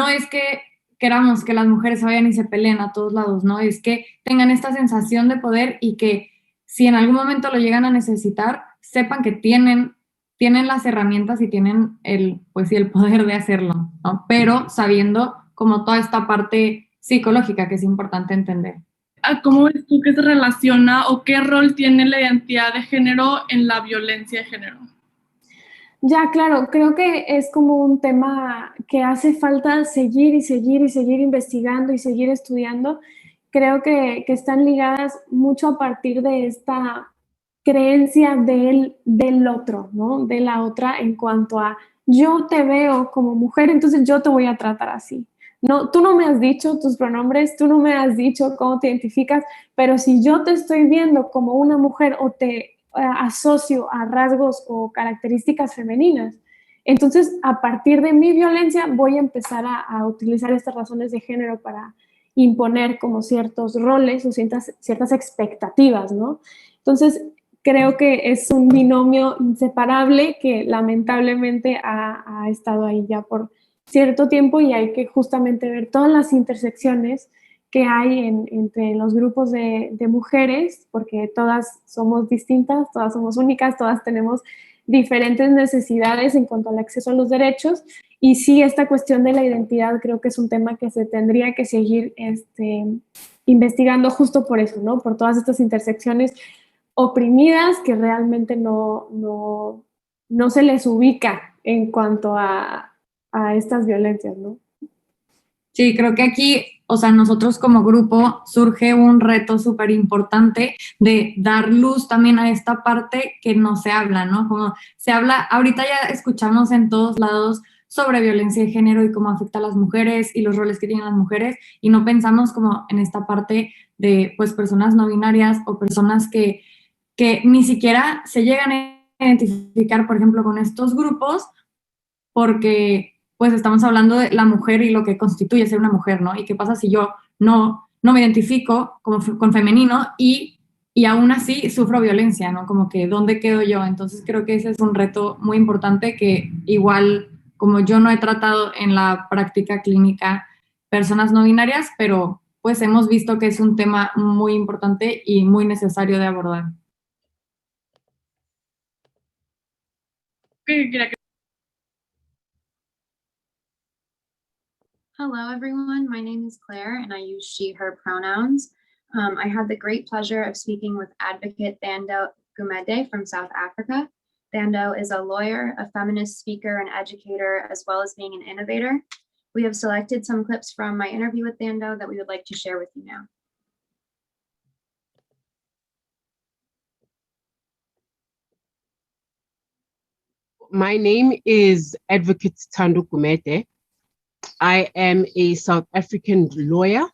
Q: es que queramos que las mujeres vayan y se peleen a todos lados, ¿no? Es que tengan esta sensación de poder y que si en algún momento lo llegan a necesitar, sepan que tienen las herramientas y tienen el poder de hacerlo, ¿no? Pero sabiendo como toda esta parte psicológica que es importante entender.
O: ¿Cómo ves tú que se relaciona o qué rol tiene la identidad de género en la violencia de género?
P: Ya, claro, creo que es como un tema que hace falta seguir y seguir y seguir investigando y seguir estudiando. Creo que están ligadas mucho a partir de esta creencia del otro, ¿no? De la otra en cuanto a yo te veo como mujer, entonces yo te voy a tratar así. No, tú no me has dicho tus pronombres, tú no me has dicho cómo te identificas, pero si yo te estoy viendo como una mujer o te asocio a rasgos o características femeninas, entonces a partir de mi violencia voy a empezar a utilizar estas razones de género para imponer como ciertos roles o ciertas expectativas, ¿no? Entonces, creo que es un binomio inseparable que lamentablemente ha estado ahí ya por cierto tiempo, y hay que justamente ver todas las intersecciones que hay entre los grupos de mujeres, porque todas somos distintas, todas somos únicas, todas tenemos diferentes necesidades en cuanto al acceso a los derechos. Y sí, esta cuestión de la identidad creo que es un tema que se tendría que seguir investigando justo por eso, ¿no? Por todas estas intersecciones oprimidas que realmente no se les ubica en cuanto a estas violencias, ¿no?
Q: Sí, creo que aquí, o sea, nosotros como grupo surge un reto súper importante de dar luz también a esta parte que no se habla, ¿no? Como se habla, ahorita ya escuchamos en todos lados sobre violencia de género y cómo afecta a las mujeres y los roles que tienen las mujeres, y no pensamos como en esta parte de, pues, personas no binarias o personas que ni siquiera se llegan a identificar, por ejemplo, con estos grupos, porque pues estamos hablando de la mujer y lo que constituye ser una mujer, ¿no? Y qué pasa si yo no me identifico con femenino y aún así sufro violencia, ¿no? Como que ¿dónde quedo yo? Entonces creo que ese es un reto muy importante que igual, como yo no he tratado en la práctica clínica personas no binarias, pero pues hemos visto que es un tema muy importante y muy necesario de abordar.
R: Hello, everyone. My name is Claire, and I use she, her pronouns. I had the great pleasure of speaking with advocate Thando Gumede from South Africa. Thando is a lawyer, a feminist speaker, and educator, as well as being an innovator. We have selected some clips from my interview with Thando that we would like to share with you now.
S: My name is Advocate Thando Gumede. I am a South African lawyer,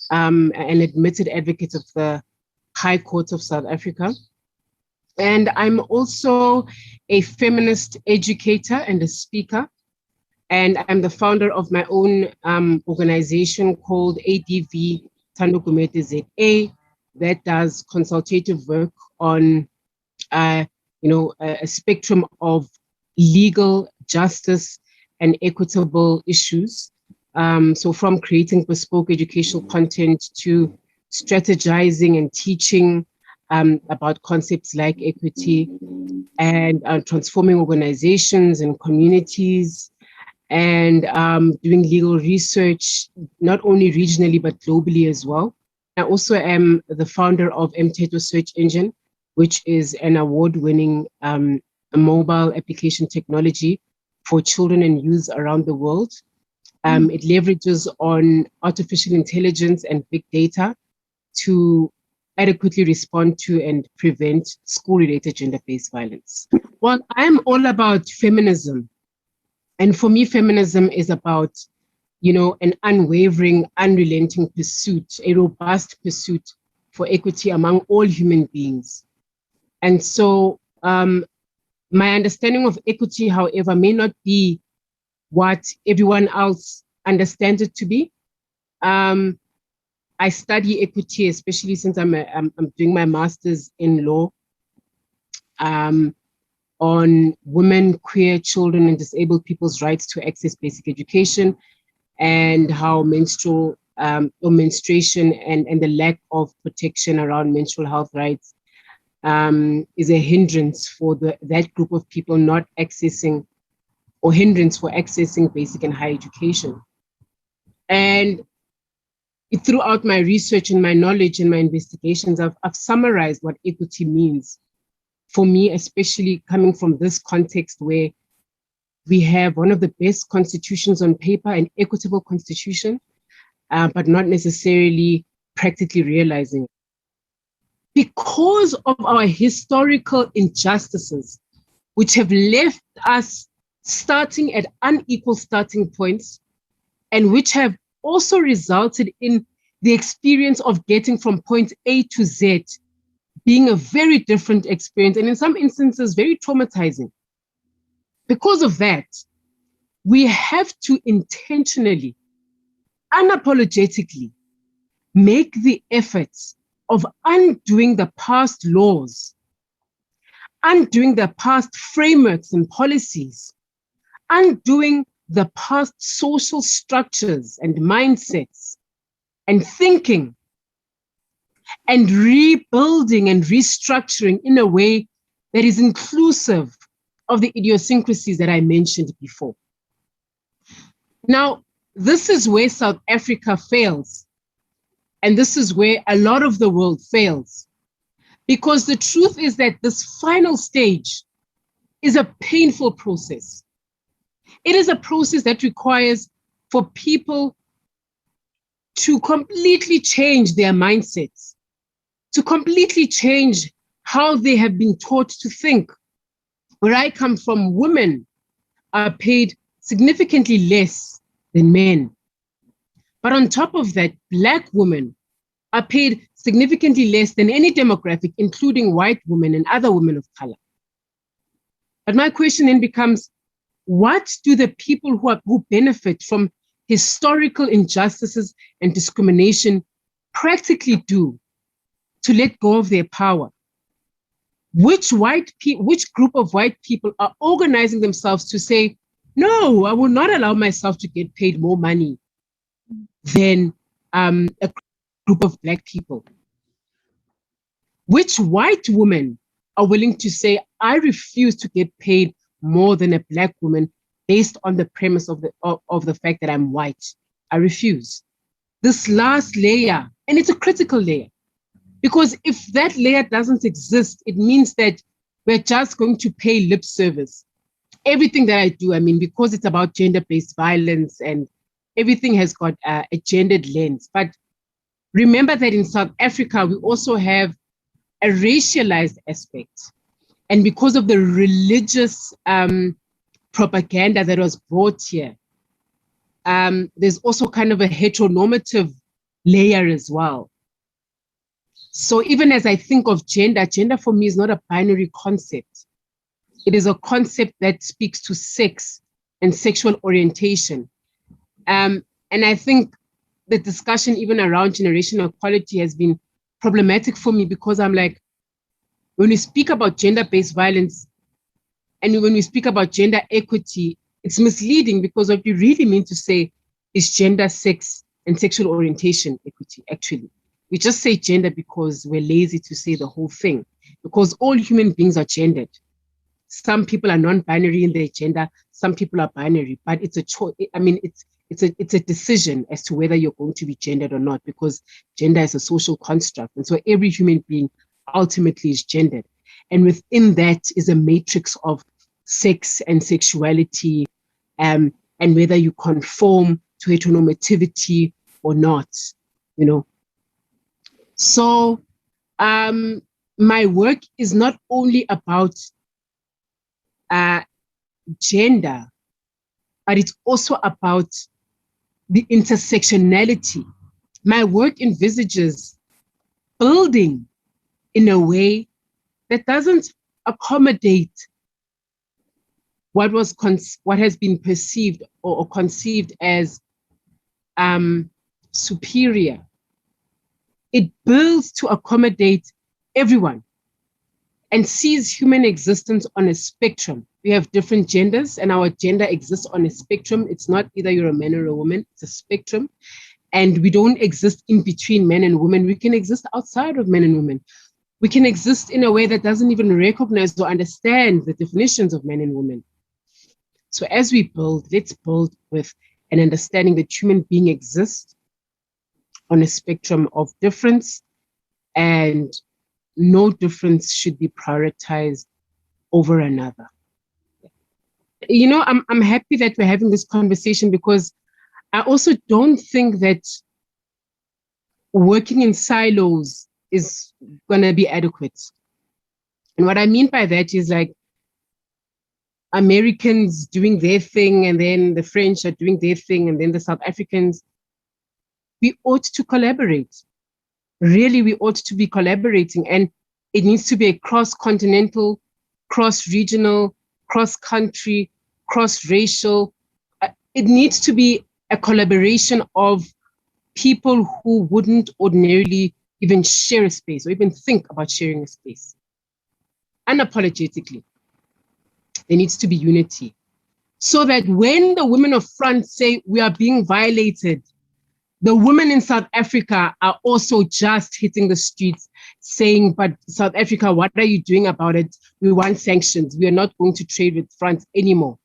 S: an admitted advocate of the High Court of South Africa. And I'm also a feminist educator and a speaker. And I'm the founder of my own organization called ADV Thando Gumede ZA that does consultative work on a spectrum of legal justice and equitable issues. So from creating bespoke educational content to strategizing and teaching about concepts like equity and transforming organizations and communities, and doing legal research, not only regionally, but globally as well. I also am the founder of Mteto Search Engine, which is an award-winning mobile application technology for children and youth around the world. It leverages on artificial intelligence and big data to adequately respond to and prevent school-related gender-based violence. Well, I'm all about feminism. And for me, feminism is about an unwavering, unrelenting pursuit, a robust pursuit for equity among all human beings. And so my understanding of equity, however, may not be what everyone else understands it to be. I study equity, especially since I'm doing my master's in law on women, queer, children, and disabled people's rights to access basic education, and how menstruation and the lack of protection around menstrual health rights is a hindrance for that group of people not accessing, or hindrance for accessing basic and higher education. And throughout my research and my knowledge and my investigations, I've summarized what equity means for me, especially coming from this context where we have one of the best constitutions on paper, an equitable constitution, but not necessarily practically realizing it. Because of our historical injustices, which have left us starting at unequal starting points, and which have also resulted in the experience of getting from point A to Z being a very different experience, and in some instances, very traumatizing. Because of that, we have to intentionally, unapologetically, make the efforts of undoing the past laws, undoing the past frameworks and policies, undoing the past social structures and mindsets and thinking, and rebuilding and restructuring in a way that is inclusive of the idiosyncrasies that I mentioned before. Now, this is where South Africa fails. And this is where a lot of the world fails. Because the truth is that this final stage is a painful process. It is a process that requires for people to completely change their mindsets, to completely change how they have been taught to think. Where I come from, women are paid significantly less than men. But on top of that, Black women are paid significantly less than any demographic, including white women and other women of color. But my question then becomes, what do the people who benefit from historical injustices and discrimination practically do to let go of their power? Which group of white people are organizing themselves to say, no, I will not allow myself to get paid more money than a group of Black people? Which white women are willing to say, I refuse to get paid more than a Black woman based on the premise of the fact that I'm white? I refuse. This last layer, and it's a critical layer, because if that layer doesn't exist, it means that we're just going to pay lip service. Everything that I do, I mean, because it's about gender-based violence and everything has got a gendered lens. But remember that in South Africa, we also have a racialized aspect. And because of the religious propaganda that was brought here, there's also kind of a heteronormative layer as well. So even as I think of gender, gender for me is not a binary concept. It is a concept that speaks to sex and sexual orientation. And I think the discussion even around generational equality has been problematic for me, because I'm like, when we speak about gender-based violence and when we speak about gender equity, it's misleading, because what you really mean to say is gender, sex, and sexual orientation equity, actually. We just say gender because we're lazy to say the whole thing, because all human beings are gendered. Some people are non-binary in their gender, some people are binary, but it's a choice. I mean, it's a decision as to whether you're going to be gendered or not, because gender is a social construct. And so every human being ultimately is gendered. And within that is a matrix of sex and sexuality, and whether you conform to heteronormativity or not, you know. So my work is not only about gender, but it's also about the intersectionality. My work envisages building in a way that doesn't accommodate what has been perceived or conceived as superior. It builds to accommodate everyone and sees human existence on a spectrum. We have different genders, and our gender exists on a spectrum. It's not either you're a man or a woman, it's a spectrum. And we don't exist in between men and women. We can exist outside of men and women. We can exist in a way that doesn't even recognize or understand the definitions of men and women. So as we build, let's build with an understanding that human being exists on a spectrum of difference, and no difference should be prioritized over another. You know, I'm happy that we're having this conversation, because I also don't think that working in silos is going to be adequate. And what I mean by that is, like, Americans doing their thing, and then the French are doing their thing, and then the South Africans. We ought to collaborate. Really, we ought to be collaborating, and it needs to be a cross-continental, cross-regional, cross-country, cross-racial. It needs to be a collaboration of people who wouldn't ordinarily even share a space or even think about sharing a space. Unapologetically, there needs to be unity, so that when the women of front say we are being violated, the women in South Africa are also just hitting the streets saying, but South Africa, what are you doing about it? We want sanctions. We are not going to trade with France anymore.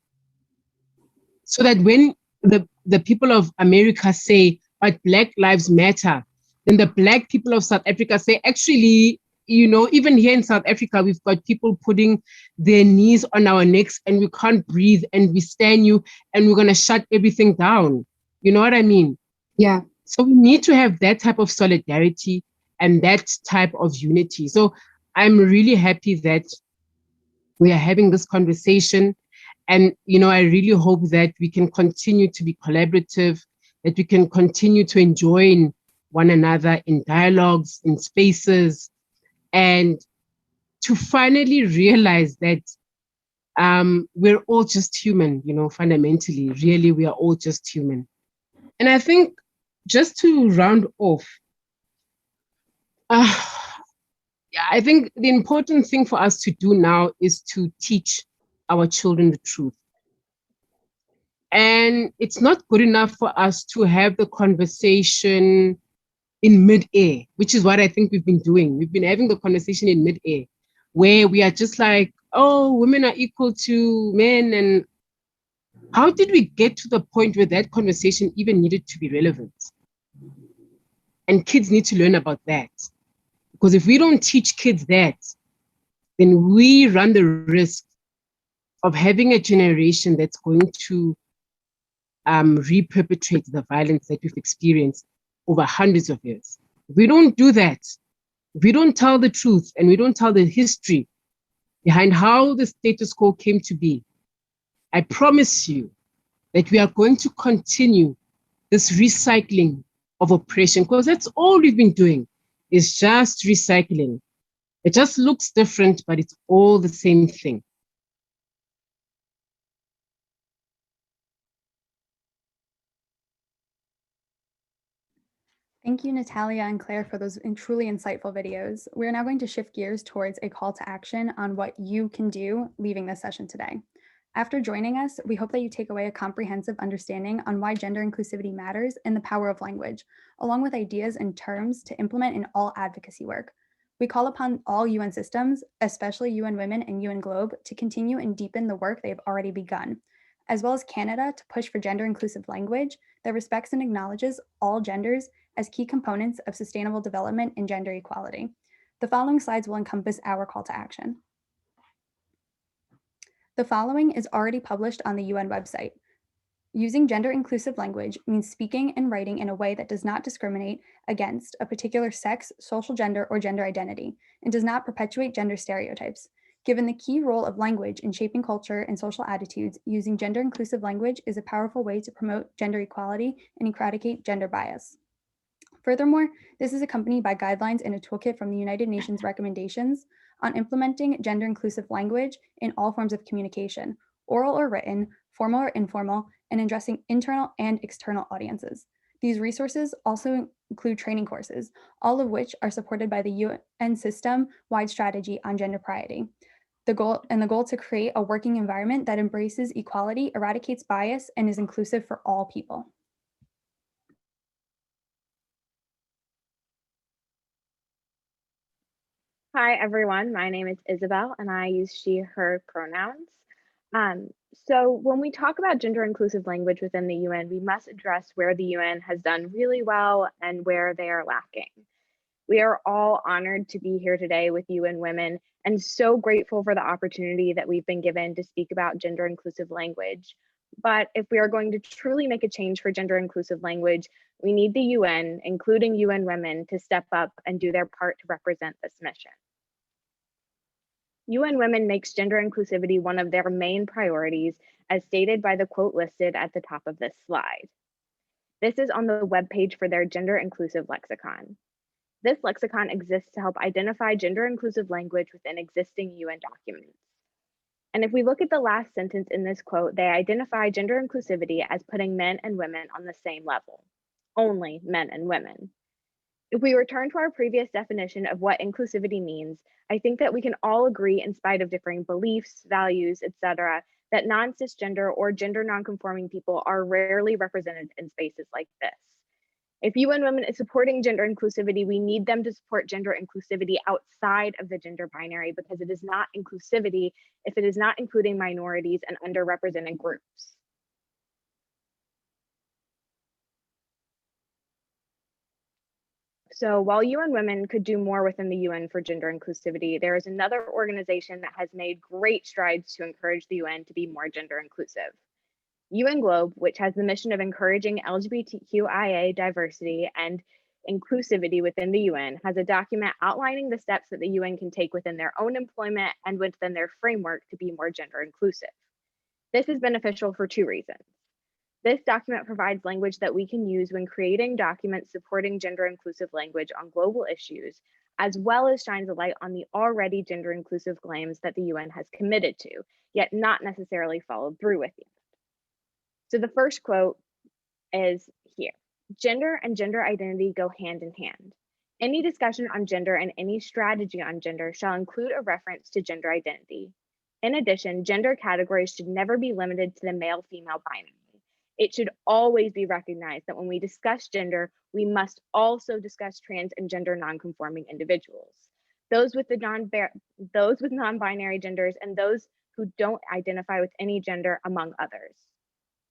S: So that when the people of America say, but Black Lives Matter, then the Black people of South Africa say, actually, you know, even here in South Africa, we've got people putting their knees on our necks and we can't breathe, and we stand you and we're going to shut everything down. You know what I mean?
Q: Yeah.
S: So we need to have that type of solidarity and that type of unity. So I'm really happy that we are having this conversation. And, you know, I really hope that we can continue to be collaborative, that we can continue to join one another in dialogues, in spaces, and to finally realize that we're all just human, you know, fundamentally. Really, we are all just human. And I think, just to round off, I think the important thing for us to do now is to teach our children the truth. And it's not good enough for us to have the conversation in mid-air, which is what I think we've been doing. We've been having the conversation in mid-air, where we are just like, oh, women are equal to men. And how did we get to the point where that conversation even needed to be relevant? And kids need to learn about that. Because if we don't teach kids that, then we run the risk of having a generation that's going to re-perpetrate the violence that we've experienced over hundreds of years. If we don't do that, if we don't tell the truth and we don't tell the history behind how the status quo came to be, I promise you that we are going to continue this recycling of oppression, because that's all we've been doing, is just recycling. It just looks different, but it's all the same thing.
H: Thank you, Natalia and Claire, for those truly insightful videos. We're now going to shift gears towards a call to action on what you can do leaving this session today. After joining us, we hope that you take away a comprehensive understanding on why gender inclusivity matters and the power of language, along with ideas and terms to implement in all advocacy work. We call upon all UN systems, especially UN Women and UN Globe, to continue and deepen the work they've already begun, as well as Canada to push for gender inclusive language that respects and acknowledges all genders as key components of sustainable development and gender equality. The following slides will encompass our call to action. The following is already published on the UN website. Using gender inclusive language means speaking and writing in a way that does not discriminate against a particular sex, social gender, or gender identity, and does not perpetuate gender stereotypes. Given the key role of language in shaping culture and social attitudes, using gender-inclusive language is a powerful way to promote gender equality and eradicate gender bias. Furthermore, this is accompanied by guidelines and a toolkit from the United Nations recommendations on implementing gender-inclusive language in all forms of communication, oral or written, formal or informal, and addressing internal and external audiences. These resources also include training courses, all of which are supported by the UN system-wide strategy on gender parity. The goal to create a working environment that embraces equality, eradicates bias, and is inclusive for all people.
T: Hi, everyone. My name is Isabel, and I use she, her pronouns. So when we talk about gender inclusive language within the UN, we must address where the UN has done really well and where they are lacking. We are all honored to be here today with UN Women and so grateful for the opportunity that we've been given to speak about gender inclusive language. But if we are going to truly make a change for gender inclusive language, we need the UN, including UN Women, to step up and do their part to represent this mission. UN Women makes gender inclusivity one of their main priorities, as stated by the quote listed at the top of this slide. This is on the webpage for their gender inclusive lexicon. This lexicon exists to help identify gender inclusive language within existing UN documents. And if we look at the last sentence in this quote, they identify gender inclusivity as putting men and women on the same level, only men and women. If we return to our previous definition of what inclusivity means, I think that we can all agree, in spite of differing beliefs, values, etc., that non-cisgender or gender non-conforming people are rarely represented in spaces like this. If UN Women is supporting gender inclusivity, we need them to support gender inclusivity outside of the gender binary, because it is not inclusivity if it is not including minorities and underrepresented groups. So while UN Women could do more within the UN for gender inclusivity, there is another organization that has made great strides to encourage the UN to be more gender inclusive. UN Globe, which has the mission of encouraging LGBTQIA diversity and inclusivity within the UN, has a document outlining the steps that the UN can take within their own employment and within their framework to be more gender inclusive. This is beneficial for two reasons. This document provides language that we can use when creating documents supporting gender inclusive language on global issues, as well as shines a light on the already gender inclusive claims that the UN has committed to, yet not necessarily followed through with yet. So the first quote is here. Gender and gender identity go hand in hand. Any discussion on gender and any strategy on gender shall include a reference to gender identity. In addition, gender categories should never be limited to the male-female binary. It should always be recognized that when we discuss gender, we must also discuss trans and gender non-conforming individuals, those with non-binary genders, and those who don't identify with any gender, among others.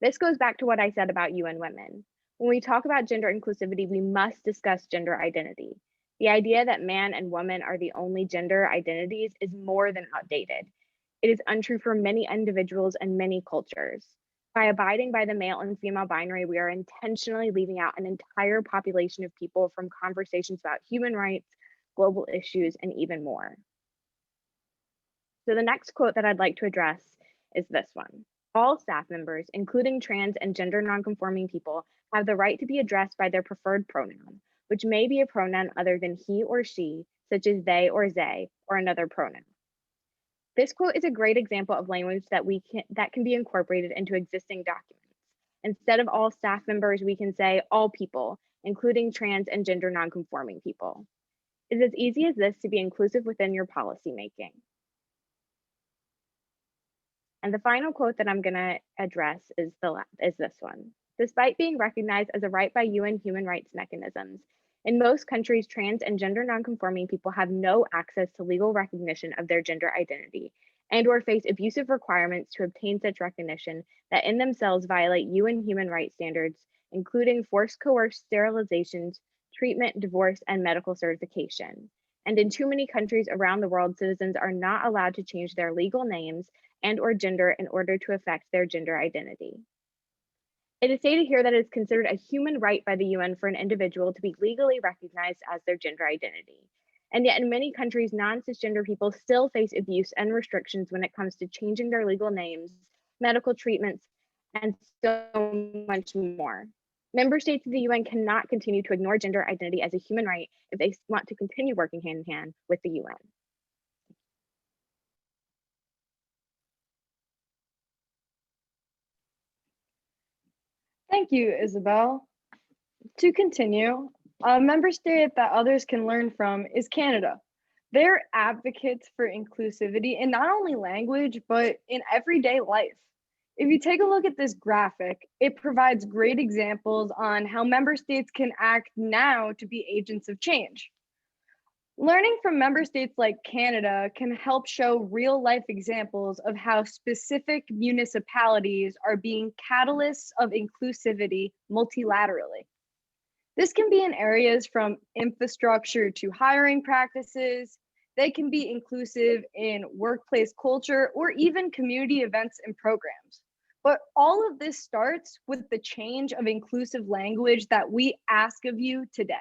T: This goes back to what I said about UN Women. When we talk about gender inclusivity, we must discuss gender identity. The idea that man and woman are the only gender identities is more than outdated. It is untrue for many individuals and many cultures. By abiding by the male and female binary, we are intentionally leaving out an entire population of people from conversations about human rights, global issues, and even more. So the next quote that I'd like to address is this one. All staff members, including trans and gender nonconforming people, have the right to be addressed by their preferred pronoun, which may be a pronoun other than he or she, such as they or zay, or another pronoun. This quote is a great example of language that can be incorporated into existing documents. Instead of all staff members, we can say all people, including trans and gender nonconforming people. It is as easy as this to be inclusive within your policy making. And the final quote that I'm going to address is this one. Despite being recognized as a right by UN human rights mechanisms, in most countries, trans and gender nonconforming people have no access to legal recognition of their gender identity and/or face abusive requirements to obtain such recognition that in themselves violate UN human rights standards, including forced coerced sterilizations, treatment, divorce, and medical certification. And in too many countries around the world, citizens are not allowed to change their legal names and/or gender in order to affect their gender identity. It is stated here that it is considered a human right by the UN for an individual to be legally recognized as their gender identity. And yet in many countries, non-cisgender people still face abuse and restrictions when it comes to changing their legal names, medical treatments, and so much more. Member states of the UN cannot continue to ignore gender identity as a human right if they want to continue working hand in hand with the UN.
C: Thank you, Isabel. To continue, a member state that others can learn from is Canada. They're advocates for inclusivity in not only language, but in everyday life. If you take a look at this graphic, it provides great examples on how member states can act now to be agents of change. Learning from member states like Canada can help show real life examples of how specific municipalities are being catalysts of inclusivity multilaterally. This can be in areas from infrastructure to hiring practices. They can be inclusive in workplace culture or even community events and programs. But all of this starts with the change of inclusive language that we ask of you today.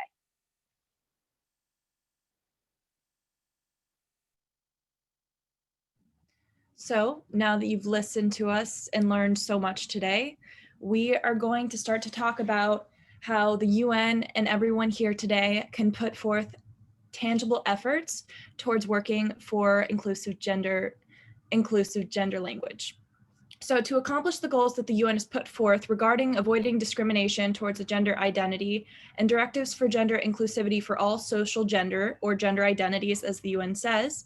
E: So now that you've listened to us and learned so much today, we are going to start to talk about how the UN and everyone here today can put forth tangible efforts towards working for inclusive gender language. So to accomplish the goals that the UN has put forth regarding avoiding discrimination towards a gender identity and directives for gender inclusivity for all social gender or gender identities, as the UN says,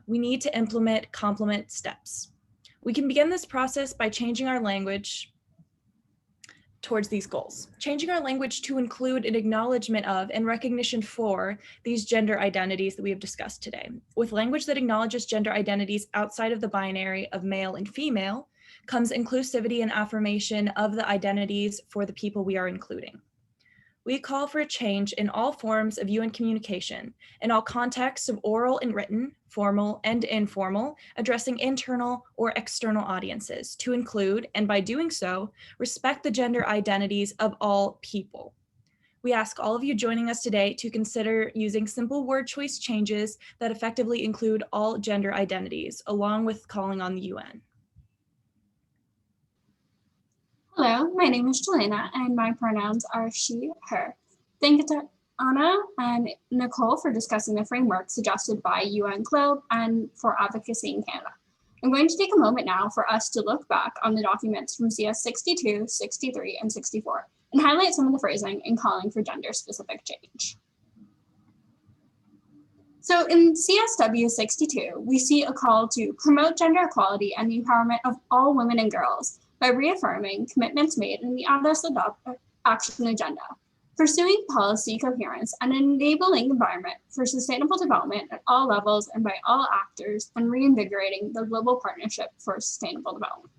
E: we need to implement complement steps. We can begin this process by changing our language towards these goals. Changing our language to include an acknowledgement of and recognition for these gender identities that we have discussed today. With language that acknowledges gender identities outside of the binary of male and female comes inclusivity and affirmation of the identities for the people we are including. We call for a change in all forms of UN communication, in all contexts of oral and written, formal and informal, addressing internal or external audiences to include, and by doing so, respect the gender identities of all people. We ask all of you joining us today to consider using simple word choice changes that effectively include all gender identities, along with calling on the UN.
U: Hello, my name is Jelena, and my pronouns are she, her. Thank you to Anna and Nicole for discussing the framework suggested by UN Globe and for advocacy in Canada. I'm going to take a moment now for us to look back on the documents from CS 62, 63, and 64 and highlight some of the phrasing in calling for gender-specific change. So in CSW 62, we see a call to promote gender equality and the empowerment of all women and girls by reaffirming commitments made in the Addis Ababa Action Agenda, pursuing policy coherence and enabling environment for sustainable development at all levels and by all actors, and reinvigorating the global partnership for sustainable development.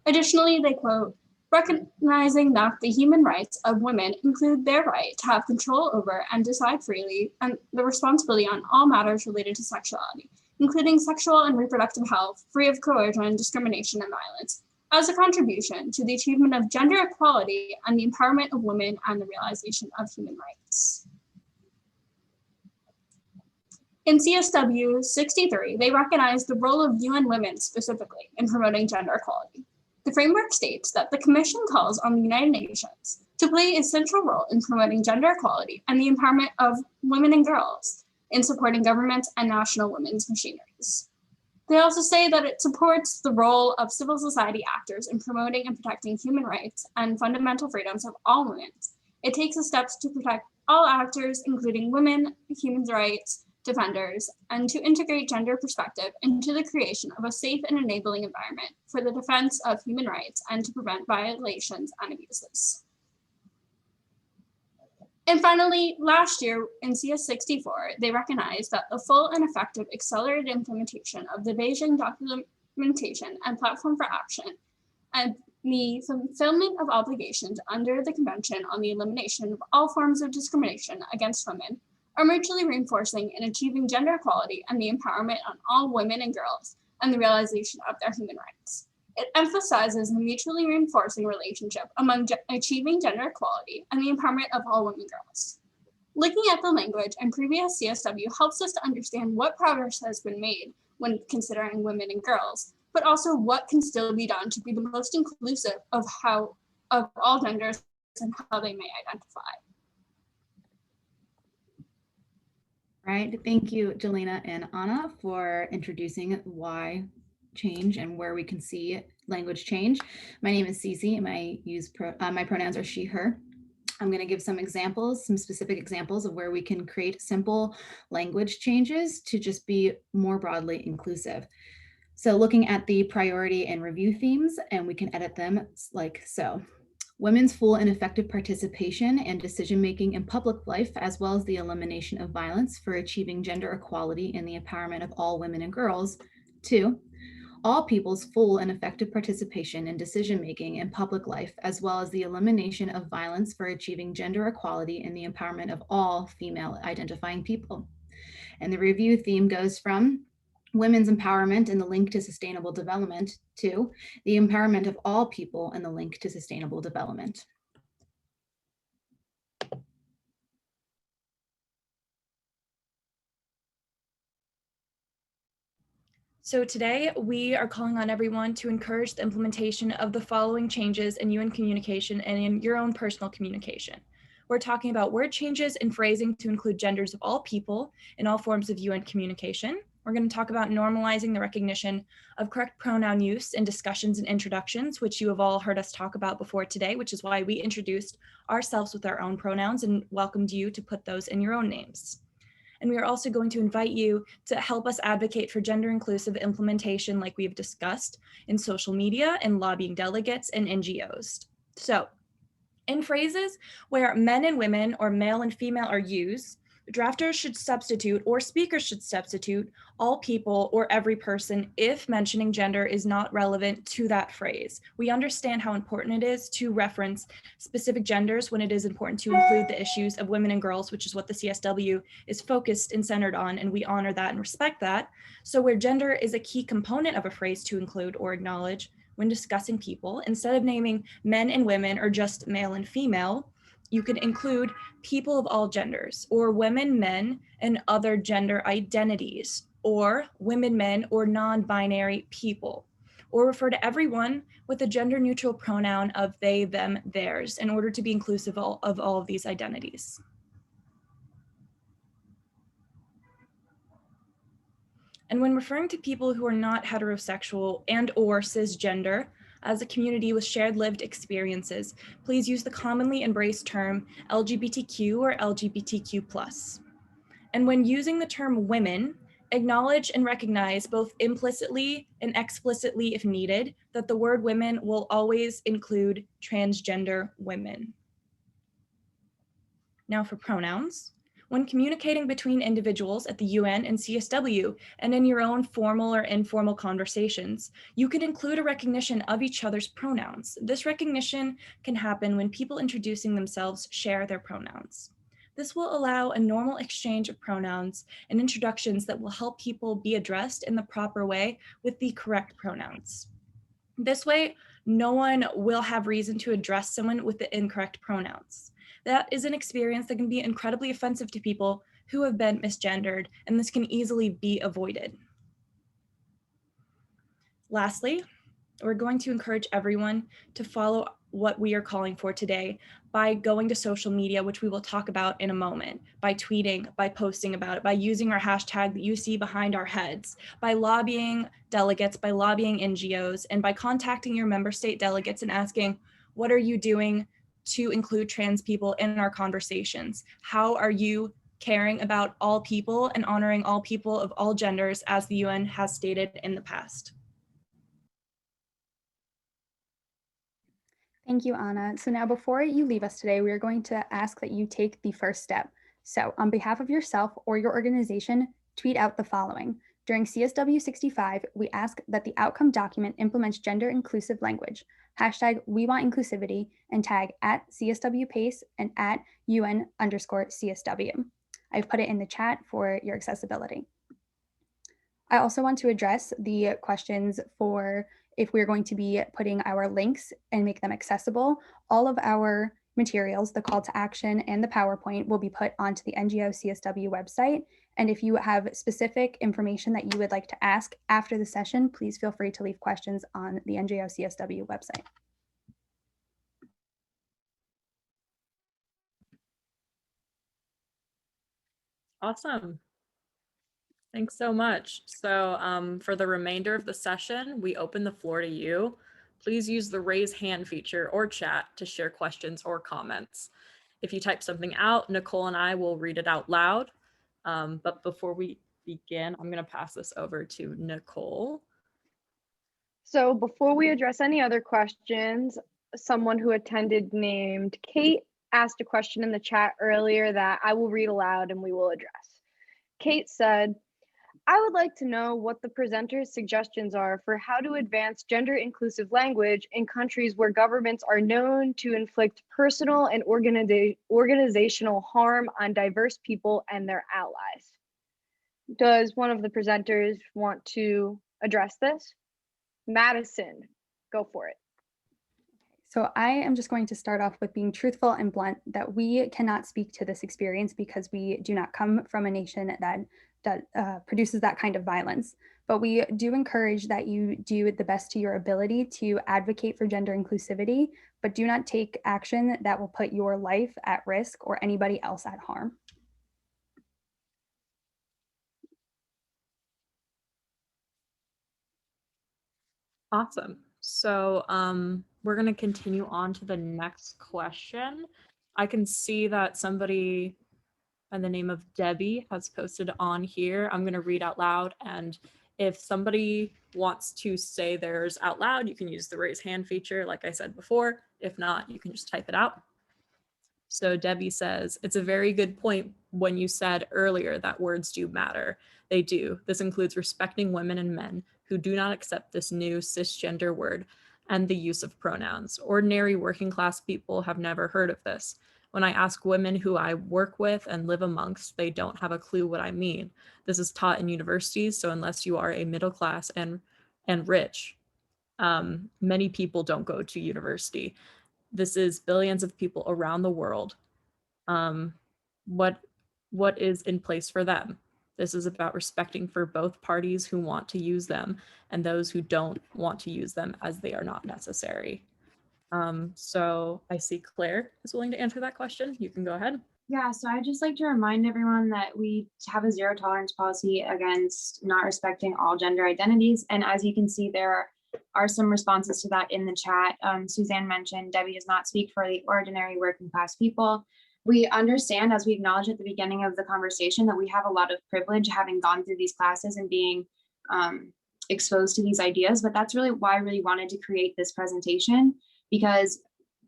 U: Additionally, they quote, recognizing that the human rights of women include their right to have control over and decide freely and the responsibility on all matters related to sexuality, including sexual and reproductive health, free of coercion, discrimination, and violence, as a contribution to the achievement of gender equality and the empowerment of women and the realization of human rights. In CSW 63, they recognize the role of UN Women specifically in promoting gender equality. The framework states that the Commission calls on the United Nations to play a central role in promoting gender equality and the empowerment of women and girls in supporting governments and national women's machineries. They also say that it supports the role of civil society actors in promoting and protecting human rights and fundamental freedoms of all women. It takes the steps to protect all actors, including women, human rights defenders, and to integrate gender perspective into the creation of a safe and enabling environment for the defense of human rights and to prevent violations and abuses. And finally, last year in CS 64, they recognized that the full and effective accelerated implementation of the Beijing Documentation and Platform for Action and the fulfillment of obligations under the Convention on the Elimination of All Forms of Discrimination Against Women are mutually reinforcing in achieving gender equality and the empowerment on all women and girls and the realization of their human rights. It emphasizes the mutually reinforcing relationship among achieving gender equality and the empowerment of all women and girls. Looking at the language and previous CSW helps us to understand what progress has been made when considering women and girls, but also what can still be done to be the most inclusive of all genders and how they may identify.
B: Right. Thank you, Jelena and Anna, for introducing why change and where we can see language change. My name is Cece, and my pronouns are she, her. I'm going to give some examples, some specific examples of where we can create simple language changes to just be more broadly inclusive. So looking at the priority and review themes, and we can edit them like so. Women's full and effective participation and decision-making in public life, as well as the elimination of violence for achieving gender equality and the empowerment of all women and girls. 2, all people's full and effective participation in decision-making in public life, as well as the elimination of violence for achieving gender equality and the empowerment of all female identifying people. And the review theme goes from women's empowerment and the link to sustainable development to the empowerment of all people and the link to sustainable development.
E: So today we are calling on everyone to encourage the implementation of the following changes in UN communication and in your own personal communication. We're talking about word changes and phrasing to include genders of all people in all forms of UN communication. We're going to talk about normalizing the recognition of correct pronoun use in discussions and introductions, which you have all heard us talk about before today, which is why we introduced ourselves with our own pronouns and welcomed you to put those in your own names. And we are also going to invite you to help us advocate for gender inclusive implementation like we've discussed in social media and lobbying delegates and NGOs. So in phrases where men and women or male and female are used, drafters should substitute or speakers should substitute all people or every person if mentioning gender is not relevant to that phrase. We understand how important it is to reference specific genders when it is important to include the issues of women and girls, which is what the CSW is focused and centered on, and we honor that and respect that. So where gender is a key component of a phrase to include or acknowledge when discussing people, instead of naming men and women or just male and female, you could include people of all genders, or women, men, and other gender identities, or women, men, or non-binary people, or refer to everyone with a gender-neutral pronoun of they, them, theirs, in order to be inclusive of all of these identities. And when referring to people who are not heterosexual and or cisgender, as a community with shared lived experiences, please use the commonly embraced term LGBTQ or LGBTQ+. And when using the term women, acknowledge and recognize both implicitly and explicitly if needed, that the word women will always include transgender women. Now for pronouns. When communicating between individuals at the UN and CSW and in your own formal or informal conversations, you can include a recognition of each other's pronouns. This recognition can happen when people introducing themselves share their pronouns. This will allow a normal exchange of pronouns and introductions that will help people be addressed in the proper way with the correct pronouns. This way, no one will have reason to address someone with the incorrect pronouns. That is an experience that can be incredibly offensive to people who have been misgendered, and this can easily be avoided. Lastly, we're going to encourage everyone to follow what we are calling for today by going to social media, which we will talk about in a moment, by tweeting, by posting about it, by using our hashtag that you see behind our heads, by lobbying delegates, by lobbying NGOs, and by contacting your member state delegates and asking, what are you doing to include trans people in our conversations? How are you caring about all people and honoring all people of all genders as the UN has stated in the past?
H: Thank you, Anna. So now before you leave us today, we are going to ask that you take the first step. So on behalf of yourself or your organization, tweet out the following. During CSW 65, we ask that the outcome document implements gender inclusive language, hashtag we want inclusivity, and tag at CSW PACE and at UN_CSW. I've put it in the chat for your accessibility. I also want to address the questions for if we're going to be putting our links and make them accessible. All of our materials, the call to action, and the PowerPoint will be put onto the NGO CSW website. And if you have specific information that you would like to ask after the session, please feel free to leave questions on the NGO CSW website.
F: Awesome. Thanks so much. So for the remainder of the session, we open the floor to you. Please use the raise hand feature or chat to share questions or comments. If you type something out, Nicole and I will read it out loud. But before we begin, I'm going to pass this over to Nicole.
C: So before we address any other questions, someone who attended named Kate asked a question in the chat earlier that I will read aloud and we will address. Kate said, I would like to know what the presenter's suggestions are for how to advance gender inclusive language in countries where governments are known to inflict personal and organizational harm on diverse people and their allies. Does one of the presenters want to address this? Madison, go for it.
H: So I am just going to start off with being truthful and blunt that we cannot speak to this experience because we do not come from a nation that produces that kind of violence. But we do encourage that you do the best to your ability to advocate for gender inclusivity, but do not take action that will put your life at risk or anybody else at harm.
F: Awesome. So we're going to continue on to the next question. I can see that somebody by the name of Debbie has posted on here. I'm going to read out loud, and if somebody wants to say theirs out loud, you can use the raise hand feature like I said before. If not, you can just type it out. So Debbie says, it's a very good point when you said earlier that words do matter. They do. This includes respecting women and men who do not accept this new cisgender word and the use of pronouns. Ordinary working class people have never heard of this. When I ask women who I work with and live amongst, they don't have a clue what I mean. This is taught in universities, so unless you are a middle class and rich, many people don't go to university. This is billions of people around the world. What is in place for them? This is about respecting for both parties who want to use them and those who don't want to use them as they are not necessary. So I see Claire is willing to answer that question. You can go ahead.
R: Yeah, so I'd just like to remind everyone that we have a zero tolerance policy against not respecting all gender identities. And as you can see, there are some responses to that in the chat. Suzanne mentioned Debbie does not speak for the ordinary working class people. We understand, as we acknowledged at the beginning of the conversation, that we have a lot of privilege having gone through these classes and being exposed to these ideas, but that's really why I really wanted to create this presentation, because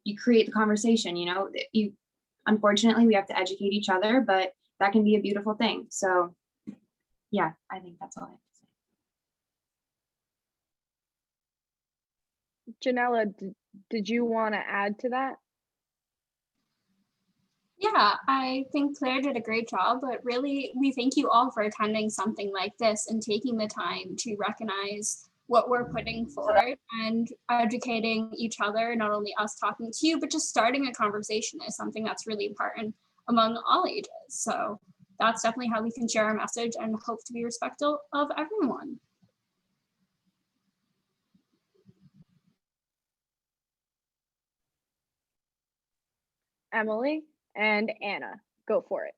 R: you create the conversation, you know, unfortunately we have to educate each other, but that can be a beautiful thing. So yeah, I think that's all I have to say.
C: Janella, did you want to add to that?
U: Yeah, I think Claire did a great job, but really we thank you all for attending something like this and taking the time to recognize what we're putting forward and educating each other, not only us talking to you, but just starting a conversation is something that's really important among all ages. So that's definitely how we can share our message and hope to be respectful of everyone.
C: Emily and Anna, go for it.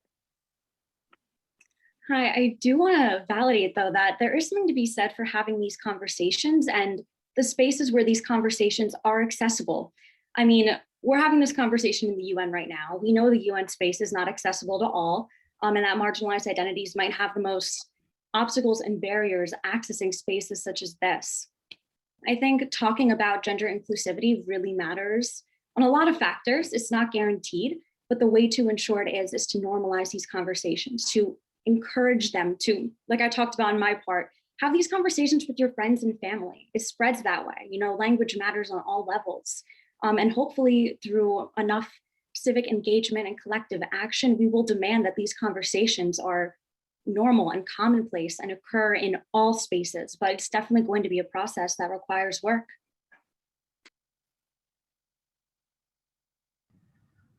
I: Hi, I do want to validate though that there is something to be said for having these conversations and the spaces where these conversations are accessible. I mean, we're having this conversation in the UN right now. We know the UN space is not accessible to all, and that marginalized identities might have the most obstacles and barriers accessing spaces such as this. I think talking about gender inclusivity really matters on a lot of factors. It's not guaranteed, but the way to ensure it is to normalize these conversations, to encourage them to, like I talked about in my part, have these conversations with your friends and family. It spreads that way. You know, language matters on all levels. And hopefully through enough civic engagement and collective action, we will demand that these conversations are normal and commonplace and occur in all spaces, but it's definitely going to be a process that requires work.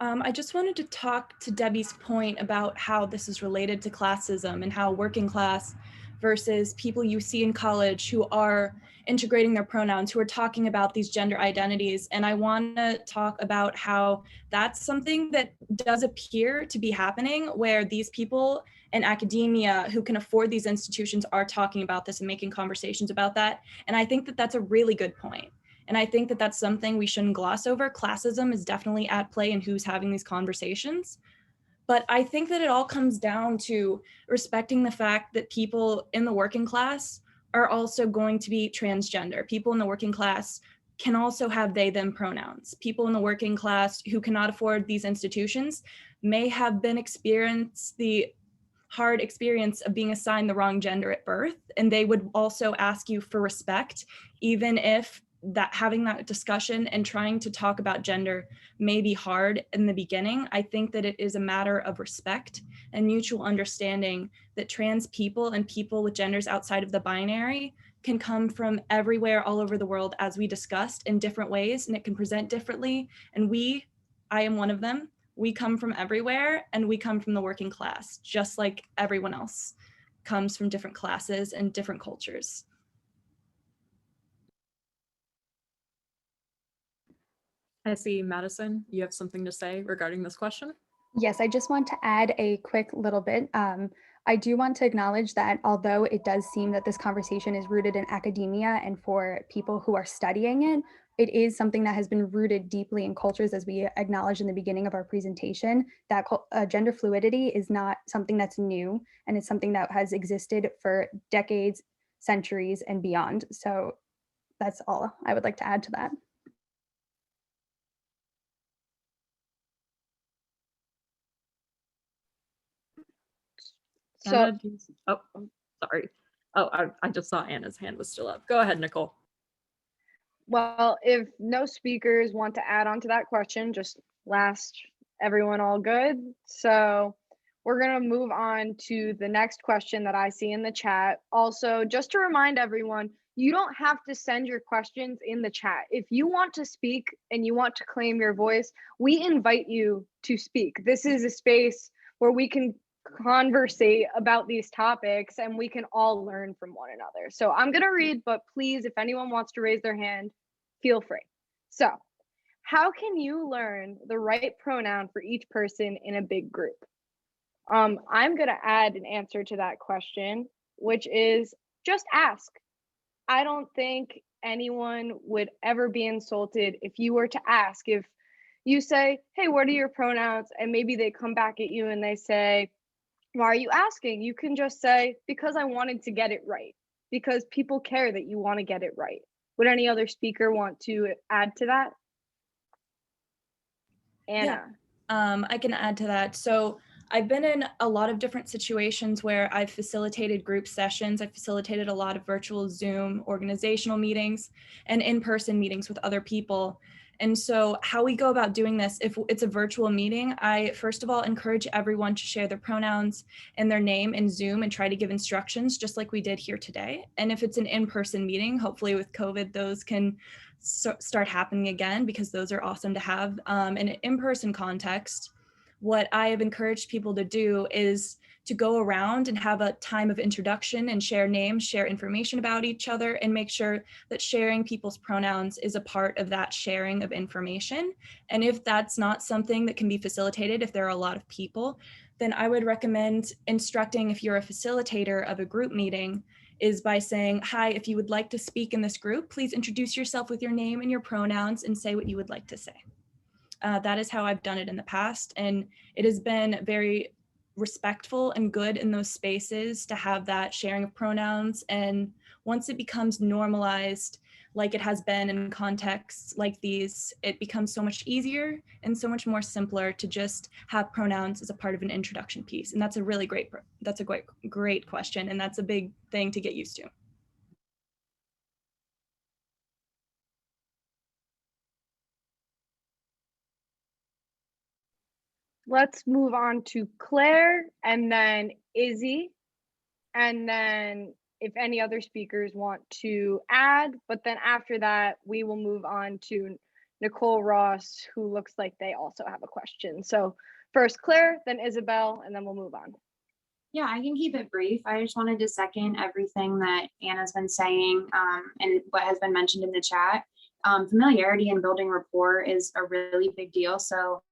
E: I just wanted to talk to Debbie's point about how this is related to classism and how working class versus people you see in college who are integrating their pronouns, who are talking about these gender identities. And I want to talk about how that's something that does appear to be happening, where these people in academia who can afford these institutions are talking about this and making conversations about that. And I think that that's a really good point. And I think that that's something we shouldn't gloss over. Classism is definitely at play in who's having these conversations. But I think that it all comes down to respecting the fact that people in the working class are also going to be transgender. People in the working class can also have they, them pronouns. People in the working class who cannot afford these institutions may have been experienced the hard experience of being assigned the wrong gender at birth, and they would also ask you for respect, even if that having that discussion and trying to talk about gender may be hard in the beginning. I think that it is a matter of respect and mutual understanding that trans people and people with genders outside of the binary can come from everywhere all over the world, as we discussed, in different ways, and it can present differently. And I am one of them. We come from everywhere, and we come from the working class, just like everyone else comes from different classes and different cultures.
F: I see, Madison, you have something to say regarding this question?
H: Yes, I just want to add a quick little bit. I do want to acknowledge that although it does seem that this conversation is rooted in academia and for people who are studying it, it is something that has been rooted deeply in cultures, as we acknowledged in the beginning of our presentation, that gender fluidity is not something that's new, and it's something that has existed for decades, centuries, and beyond. So that's all I would like to add to that.
C: So,
F: Anna, oh, sorry. Oh, I just saw Anna's hand was still up. Go ahead, Nicole.
C: well, if no speakers want to add on to that question, just last everyone all good. So we're going to move on to the next question that I see in the chat. Also, just to remind everyone, you don't have to send your questions in the chat. If you want to speak and you want to claim your voice, we invite you to speak. This is a space where we can conversate about these topics and we can all learn from one another. So I'm going to read, but please, if anyone wants to raise their hand, feel free. So, how can you learn the right pronoun for each person in a big group? I'm going to add an answer to that question, which is just ask. I don't think anyone would ever be insulted if you were to ask. If you say, hey, what are your pronouns? And maybe they come back at you and they say, why are you asking? You can just say, because I wanted to get it right, because people care that you want to get it right. Would any other speaker want to add to that? Anna.
E: Yeah, I can add to that. So I've been in a lot of different situations where I've facilitated group sessions. I've facilitated a lot of virtual Zoom organizational meetings and in-person meetings with other people. And so how we go about doing this, if it's a virtual meeting, I first of all encourage everyone to share their pronouns and their name in Zoom and try to give instructions just like we did here today. And if it's an in-person meeting, hopefully with COVID, those can start happening again, because those are awesome to have in an in-person context. What I have encouraged people to do is to go around and have a time of introduction and share names, share information about each other, and make sure that sharing people's pronouns is a part of that sharing of information. And if that's not something that can be facilitated, if there are a lot of people, then I would recommend instructing, if you're a facilitator of a group meeting, is by saying, hi, if you would like to speak in this group, please introduce yourself with your name and your pronouns and say what you would like to say. That is how I've done it in the past. And it has been very respectful and good in those spaces to have that sharing of pronouns. And once it becomes normalized, like it has been in contexts like these, it becomes so much easier and so much more simpler to just have pronouns as a part of an introduction piece. And that's a really great question. And that's a big thing to get used to.
C: Let's move on to Claire and then Izzy. And then if any other speakers want to add, but then after that, we will move on to Nicole, Ross, who looks like they also have a question. So first Claire, then Isabel, and then we'll move on.
R: Yeah, I can keep it brief. I just wanted to second everything that Anna's been saying and what has been mentioned in the chat. Familiarity and building rapport is a really big deal. So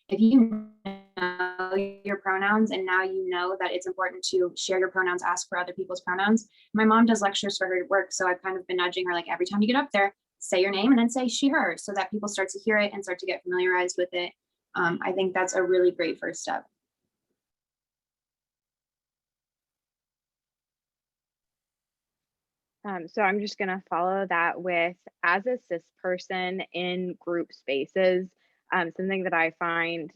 R: if you know your pronouns and now you know that it's important to share your pronouns, ask for other people's pronouns. My mom does lectures for her work, so I've kind of been nudging her, like, every time you get up there, say your name and then say she, her, so that people start to hear it and start to get familiarized with it. I think that's a really great first step.
T: So I'm just going to follow that with, as a cis person in group spaces, something that I find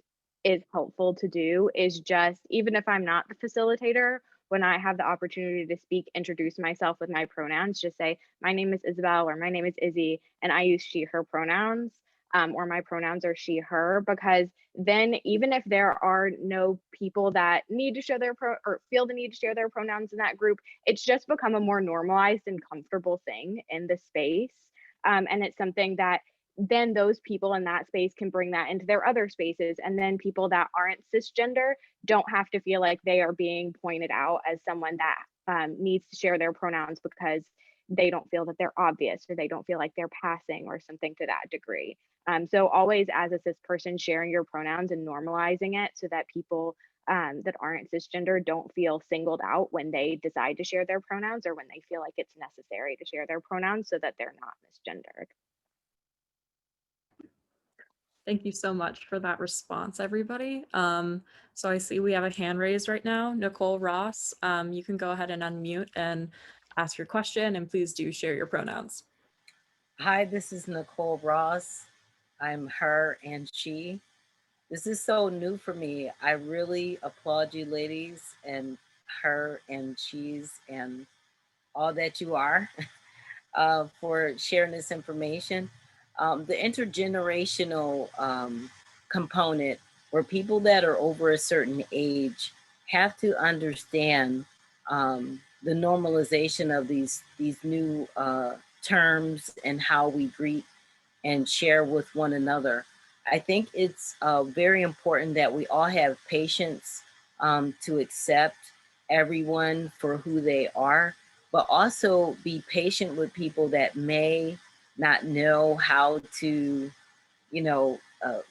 T: is helpful to do is just, even if I'm not the facilitator, when I have the opportunity to speak, introduce myself with my pronouns, just say, my name is Isabel, or my name is Izzy, and I use she, her pronouns, or my pronouns are she, her, because then even if there are no people that need to show their or feel the need to share their pronouns in that group, it's just become a more normalized and comfortable thing in the space. And it's something that then those people in that space can bring that into their other spaces. And then people that aren't cisgender don't have to feel like they are being pointed out as someone that needs to share their pronouns because they don't feel that they're obvious, or they don't feel like they're passing, or something to that degree. So always, as a cis person, sharing your pronouns and normalizing it so that people that aren't cisgender don't feel singled out when they decide to share their pronouns, or when they feel like it's necessary to share their pronouns, so that they're not misgendered.
F: Thank you so much for that response, everybody. So I see we have a hand raised right now. Nicole, Ross, you can go ahead and unmute and ask your question, and please do share your pronouns.
A: Hi, this is Nicole Ross. I'm her and she. This is so new for me. I really applaud you ladies and her and she's and all that you are for sharing this information. The intergenerational component, where people that are over a certain age have to understand the normalization of these new terms and how we greet and share with one another. I think it's very important that we all have patience to accept everyone for who they are, but also be patient with people that may not know how to,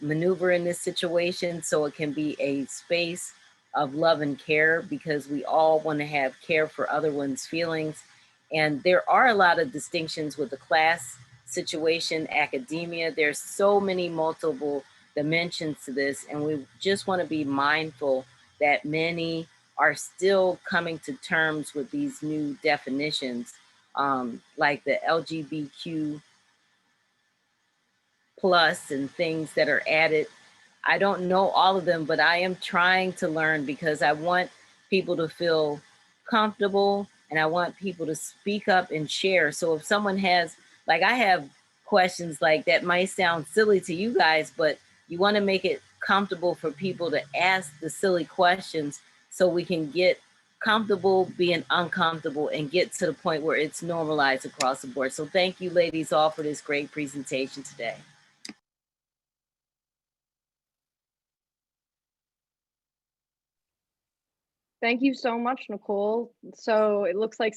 A: maneuver in this situation, so it can be a space of love and care, because we all want to have care for other one's feelings. And there are a lot of distinctions with the class situation, academia. There's so many multiple dimensions to this, and we just want to be mindful that many are still coming to terms with these new definitions, like the LGBTQ plus and things that are added. I don't know all of them, but I am trying to learn, because I want people to feel comfortable and I want people to speak up and share. So if someone has, like, I have questions like that might sound silly to you guys, but you want to make it comfortable for people to ask the silly questions, so we can get comfortable being uncomfortable and get to the point where it's normalized across the board. So thank you ladies all for this great presentation today.
C: Thank you so much, Nicole. So it looks like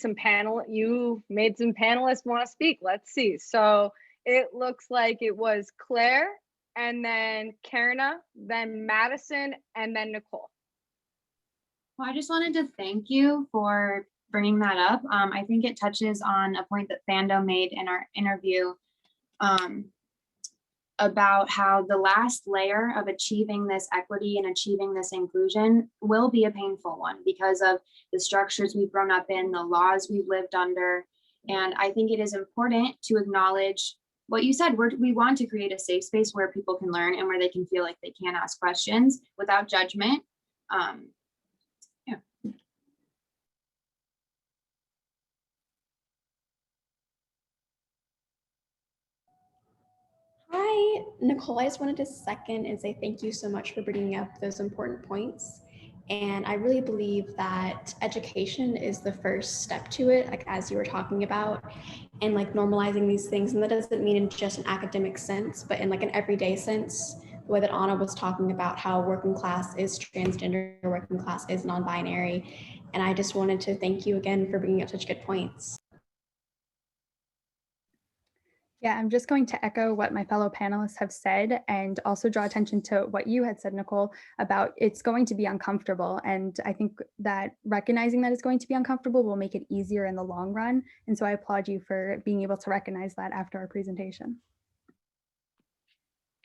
C: you made some panelists want to speak. Let's see. So it looks like it was Claire, and then Karina, then Madison, and then Nicole.
R: Well, I just wanted to thank you for bringing that up. I think it touches on a point that Thando made in our interview about how the last layer of achieving this equity and achieving this inclusion will be a painful one, because of the structures we've grown up in, the laws we've lived under. And I think it is important to acknowledge what you said. We want to create a safe space where people can learn and where they can feel like they can ask questions without judgment.
G: Hi, Nicole. I just wanted to second and say thank you so much for bringing up those important points. And I really believe that education is the first step to it, like as you were talking about, and like normalizing these things. And that doesn't mean in just an academic sense, but in like an everyday sense. The way that Anna was talking about how working class is transgender, working class is non-binary. And I just wanted to thank you again for bringing up such good points.
H: Yeah, I'm just going to echo what my fellow panelists have said and also draw attention to what you had said, Nicole, about it's going to be uncomfortable. And I think that recognizing that it's going to be uncomfortable will make it easier in the long run. And so I applaud you for being able to recognize that after our presentation.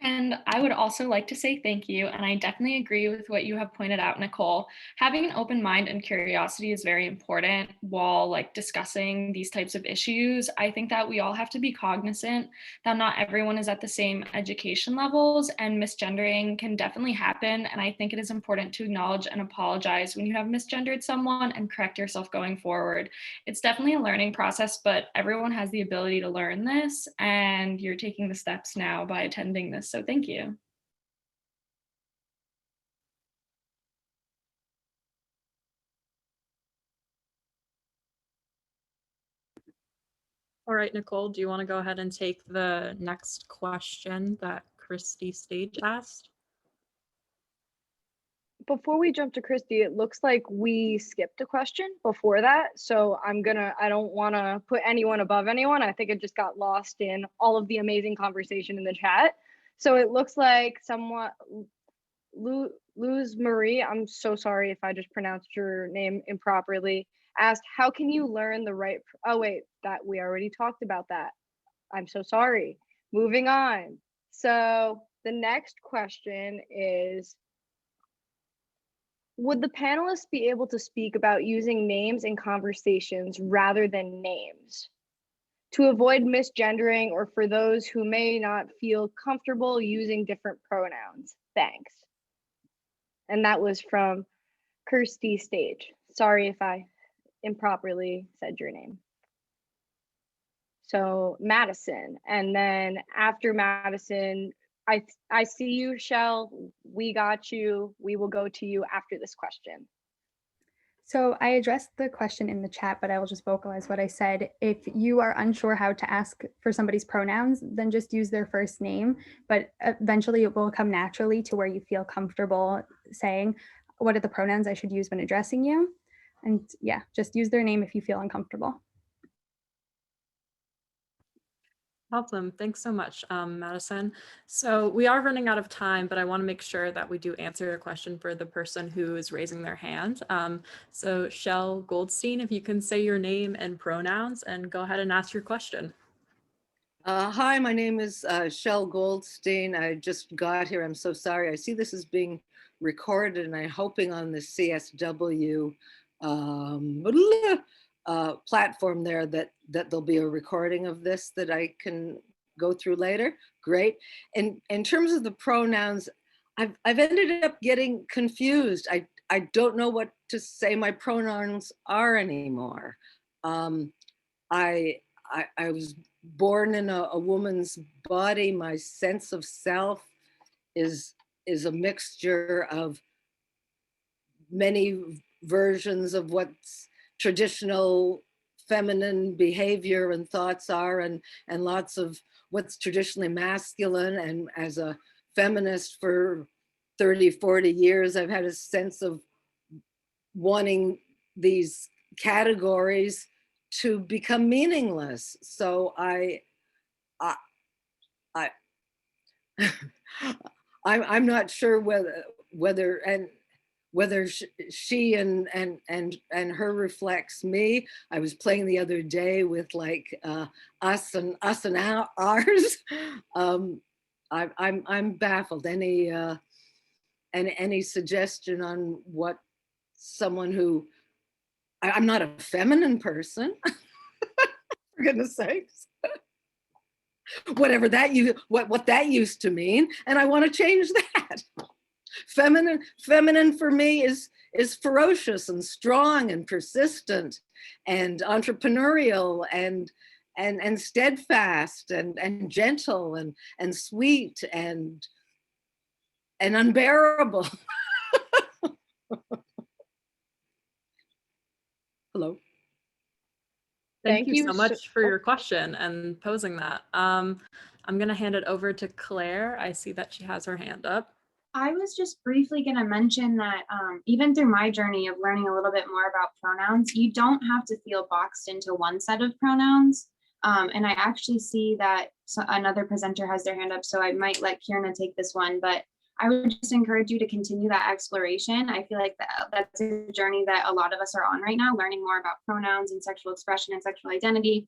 N: And I would also like to say thank you. And I definitely agree with what you have pointed out, Nicole. Having an open mind and curiosity is very important while like discussing these types of issues. I think that we all have to be cognizant that not everyone is at the same education levels, and misgendering can definitely happen. And I think it is important to acknowledge and apologize when you have misgendered someone and correct yourself going forward. It's definitely a learning process, but everyone has the ability to learn this, and you're taking the steps now by attending this. So thank you.
F: All right, Nicole, do you want to go ahead and take the next question that Christy Stage asked?
C: Before we jump to Christy, it looks like we skipped a question before that. So I don't want to put anyone above anyone. I think it just got lost in all of the amazing conversation in the chat. So it looks like Luz Marie, I'm so sorry if I just pronounced your name improperly, asked, how can you learn the right, oh wait, that we already talked about that. I'm so sorry. Moving on. So the next question is, would the panelists be able to speak about using names in conversations rather than names to avoid misgendering, or for those who may not feel comfortable using different pronouns? Thanks. And that was from Kirsty Stage. Sorry if I improperly said your name. So Madison, and then after Madison, I see you, Shell. We got you. We will go to you after this question.
H: So I addressed the question in the chat, but I will just vocalize what I said. If you are unsure how to ask for somebody's pronouns, then just use their first name, but eventually it will come naturally to where you feel comfortable saying, what are the pronouns I should use when addressing you? And yeah, just use their name if you feel uncomfortable.
F: Awesome. Thanks so much, Madison. So we are running out of time, but I want to make sure that we do answer a question for the person who is raising their hand. So Shell Goldstein, if you can say your name and pronouns and go ahead and ask your question.
D: Hi, my name is Shell Goldstein. I just got here. I'm so sorry. I see this is being recorded, and I'm hoping on the CSW platform there that there'll be a recording of this that I can go through later. Great. And in terms of the pronouns, I've ended up getting confused. I don't know what to say my pronouns are anymore. I was born in a woman's body. My sense of self is a mixture of many versions of what's traditional feminine behavior and thoughts are, and lots of what's traditionally masculine. And as a feminist for 30, 40 years, I've had a sense of wanting these categories to become meaningless. So I'm not sure whether she and her reflects me. I was playing the other day with like us and ours. I'm baffled. Any suggestion on what someone who I'm not a feminine person, for goodness sakes. Whatever that what that used to mean, and I want to change that. Feminine for me is ferocious and strong and persistent and entrepreneurial and steadfast and gentle and sweet and unbearable. Hello.
F: Thank you
T: you
F: so
T: so-
F: much for your question and posing that. I'm going to hand it over to Claire. I see that she has her hand up.
R: I was just briefly going to mention that even through my journey of learning a little bit more about pronouns, you don't have to feel boxed into one set of pronouns. And I actually see that another presenter has their hand up, so I might let Kierna take this one, but I would just encourage you to continue that exploration. I feel like that's a journey that a lot of us are on right now, learning more about pronouns and sexual expression and sexual identity.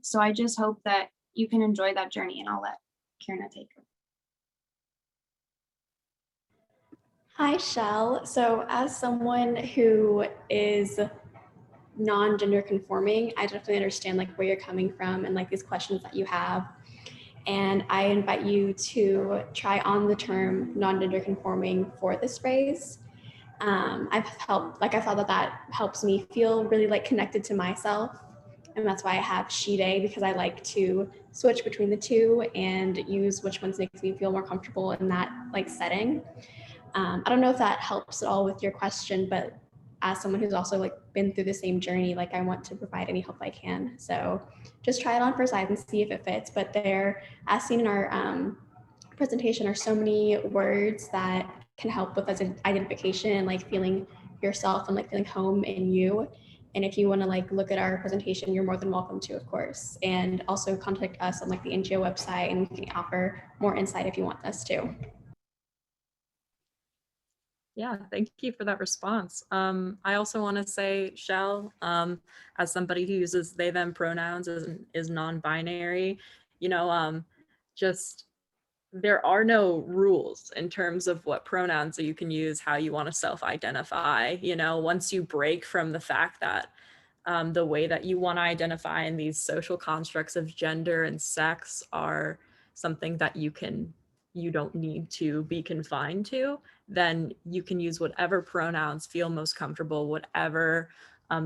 R: So I just hope that you can enjoy that journey, and I'll let Kierna take it.
G: Hi, Shell. So, as someone who is non-gender conforming, I definitely understand like where you're coming from and like these questions that you have. And I invite you to try on the term non-gender conforming for this phrase. I found that helps me feel really like connected to myself. And that's why I have she, they, because I like to switch between the two and use which ones makes me feel more comfortable in that like setting. I don't know if that helps at all with your question, but as someone who's also like been through the same journey, like I want to provide any help I can. So just try it on for size and see if it fits. But there, as seen in our presentation, are so many words that can help with as identification and like feeling yourself and like feeling home in you. And if you want to like look at our presentation, you're more than welcome to, of course. And also contact us on like the NGO website, and we can offer more insight if you want us to.
F: Yeah, thank you for that response. I also want to say, Shell, as somebody who uses they, them pronouns is non-binary, just there are no rules in terms of what pronouns you can use, how you want to self-identify. Once you break from the fact that the way that you want to identify in these social constructs of gender and sex are something that you don't need to be confined to, then you can use whatever pronouns feel most comfortable, whatever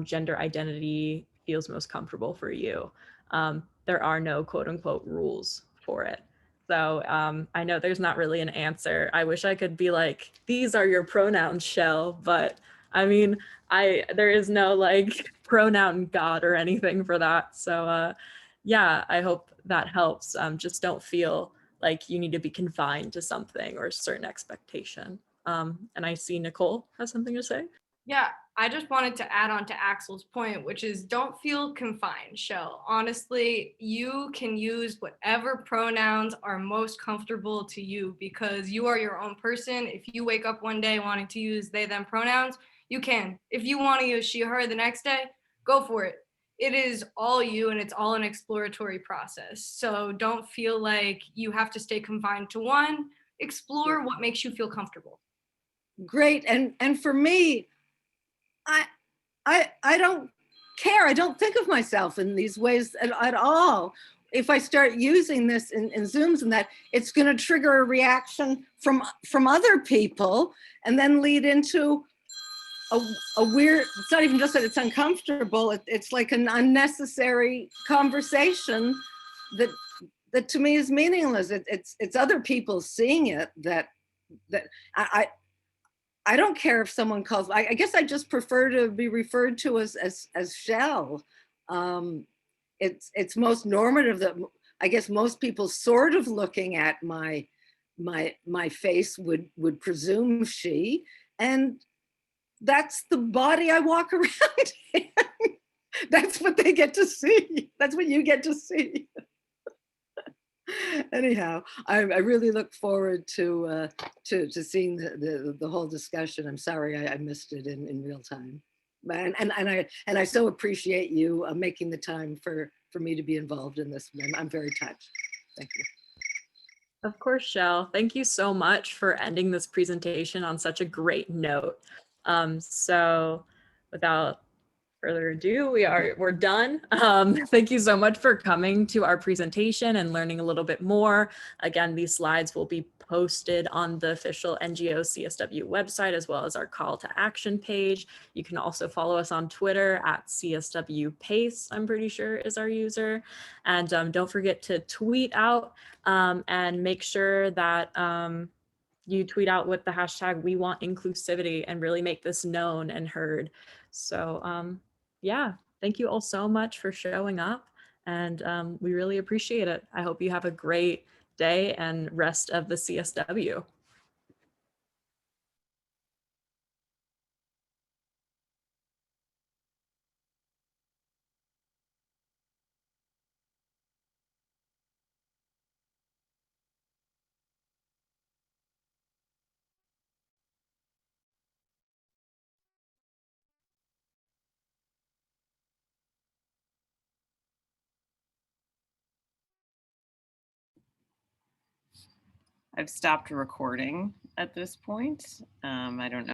F: gender identity feels most comfortable for you. There are no quote unquote rules for it. So I know there's not really an answer. I wish I could be like, these are your pronouns, Shell, but I mean, there is no like pronoun god or anything for that. So yeah, I hope that helps. Just don't feel like you need to be confined to something or a certain expectation. And I see Nicole has something to say.
J: Yeah, I just wanted to add on to Axel's point, which is don't feel confined, Shell. Honestly, you can use whatever pronouns are most comfortable to you because you are your own person. If you wake up one day wanting to use they, them pronouns, you can. If you want to use she, her the next day, go for it. It is all you and it's all an exploratory process. So don't feel like you have to stay confined to one. Explore what makes you feel comfortable.
D: Great. And for me, I don't care. I don't think of myself in these ways at all. If I start using this in Zooms and that, it's going to trigger a reaction from other people and then lead into a weird, it's not even just that it's uncomfortable, it's like an unnecessary conversation that to me is meaningless. It's other people seeing it that I don't care if someone calls. I guess I just prefer to be referred to as Shell. It's most normative that I guess most people sort of looking at my face would presume she, and that's the body I walk around in. That's what they get to see. That's what you get to see. Anyhow, I really look forward to seeing the whole discussion. I'm sorry I missed it in real time, and I so appreciate you making the time for me to be involved in this. I'm very touched. Thank you.
F: Of course, Shell. Thank you so much for ending this presentation on such a great note. So without further ado, we're done. Thank you so much for coming to our presentation and learning a little bit more. Again, these slides will be posted on the official NGO CSW website, as well as our call to action page. You can also follow us on Twitter at CSW Pace, I'm pretty sure is our user. And don't forget to tweet out and make sure that you tweet out with the hashtag We Want Inclusivity and really make this known and heard. So Yeah, thank you all so much for showing up, and we really appreciate it. I hope you have a great day and rest of the CSW.
K: I've stopped recording at this point. I don't know.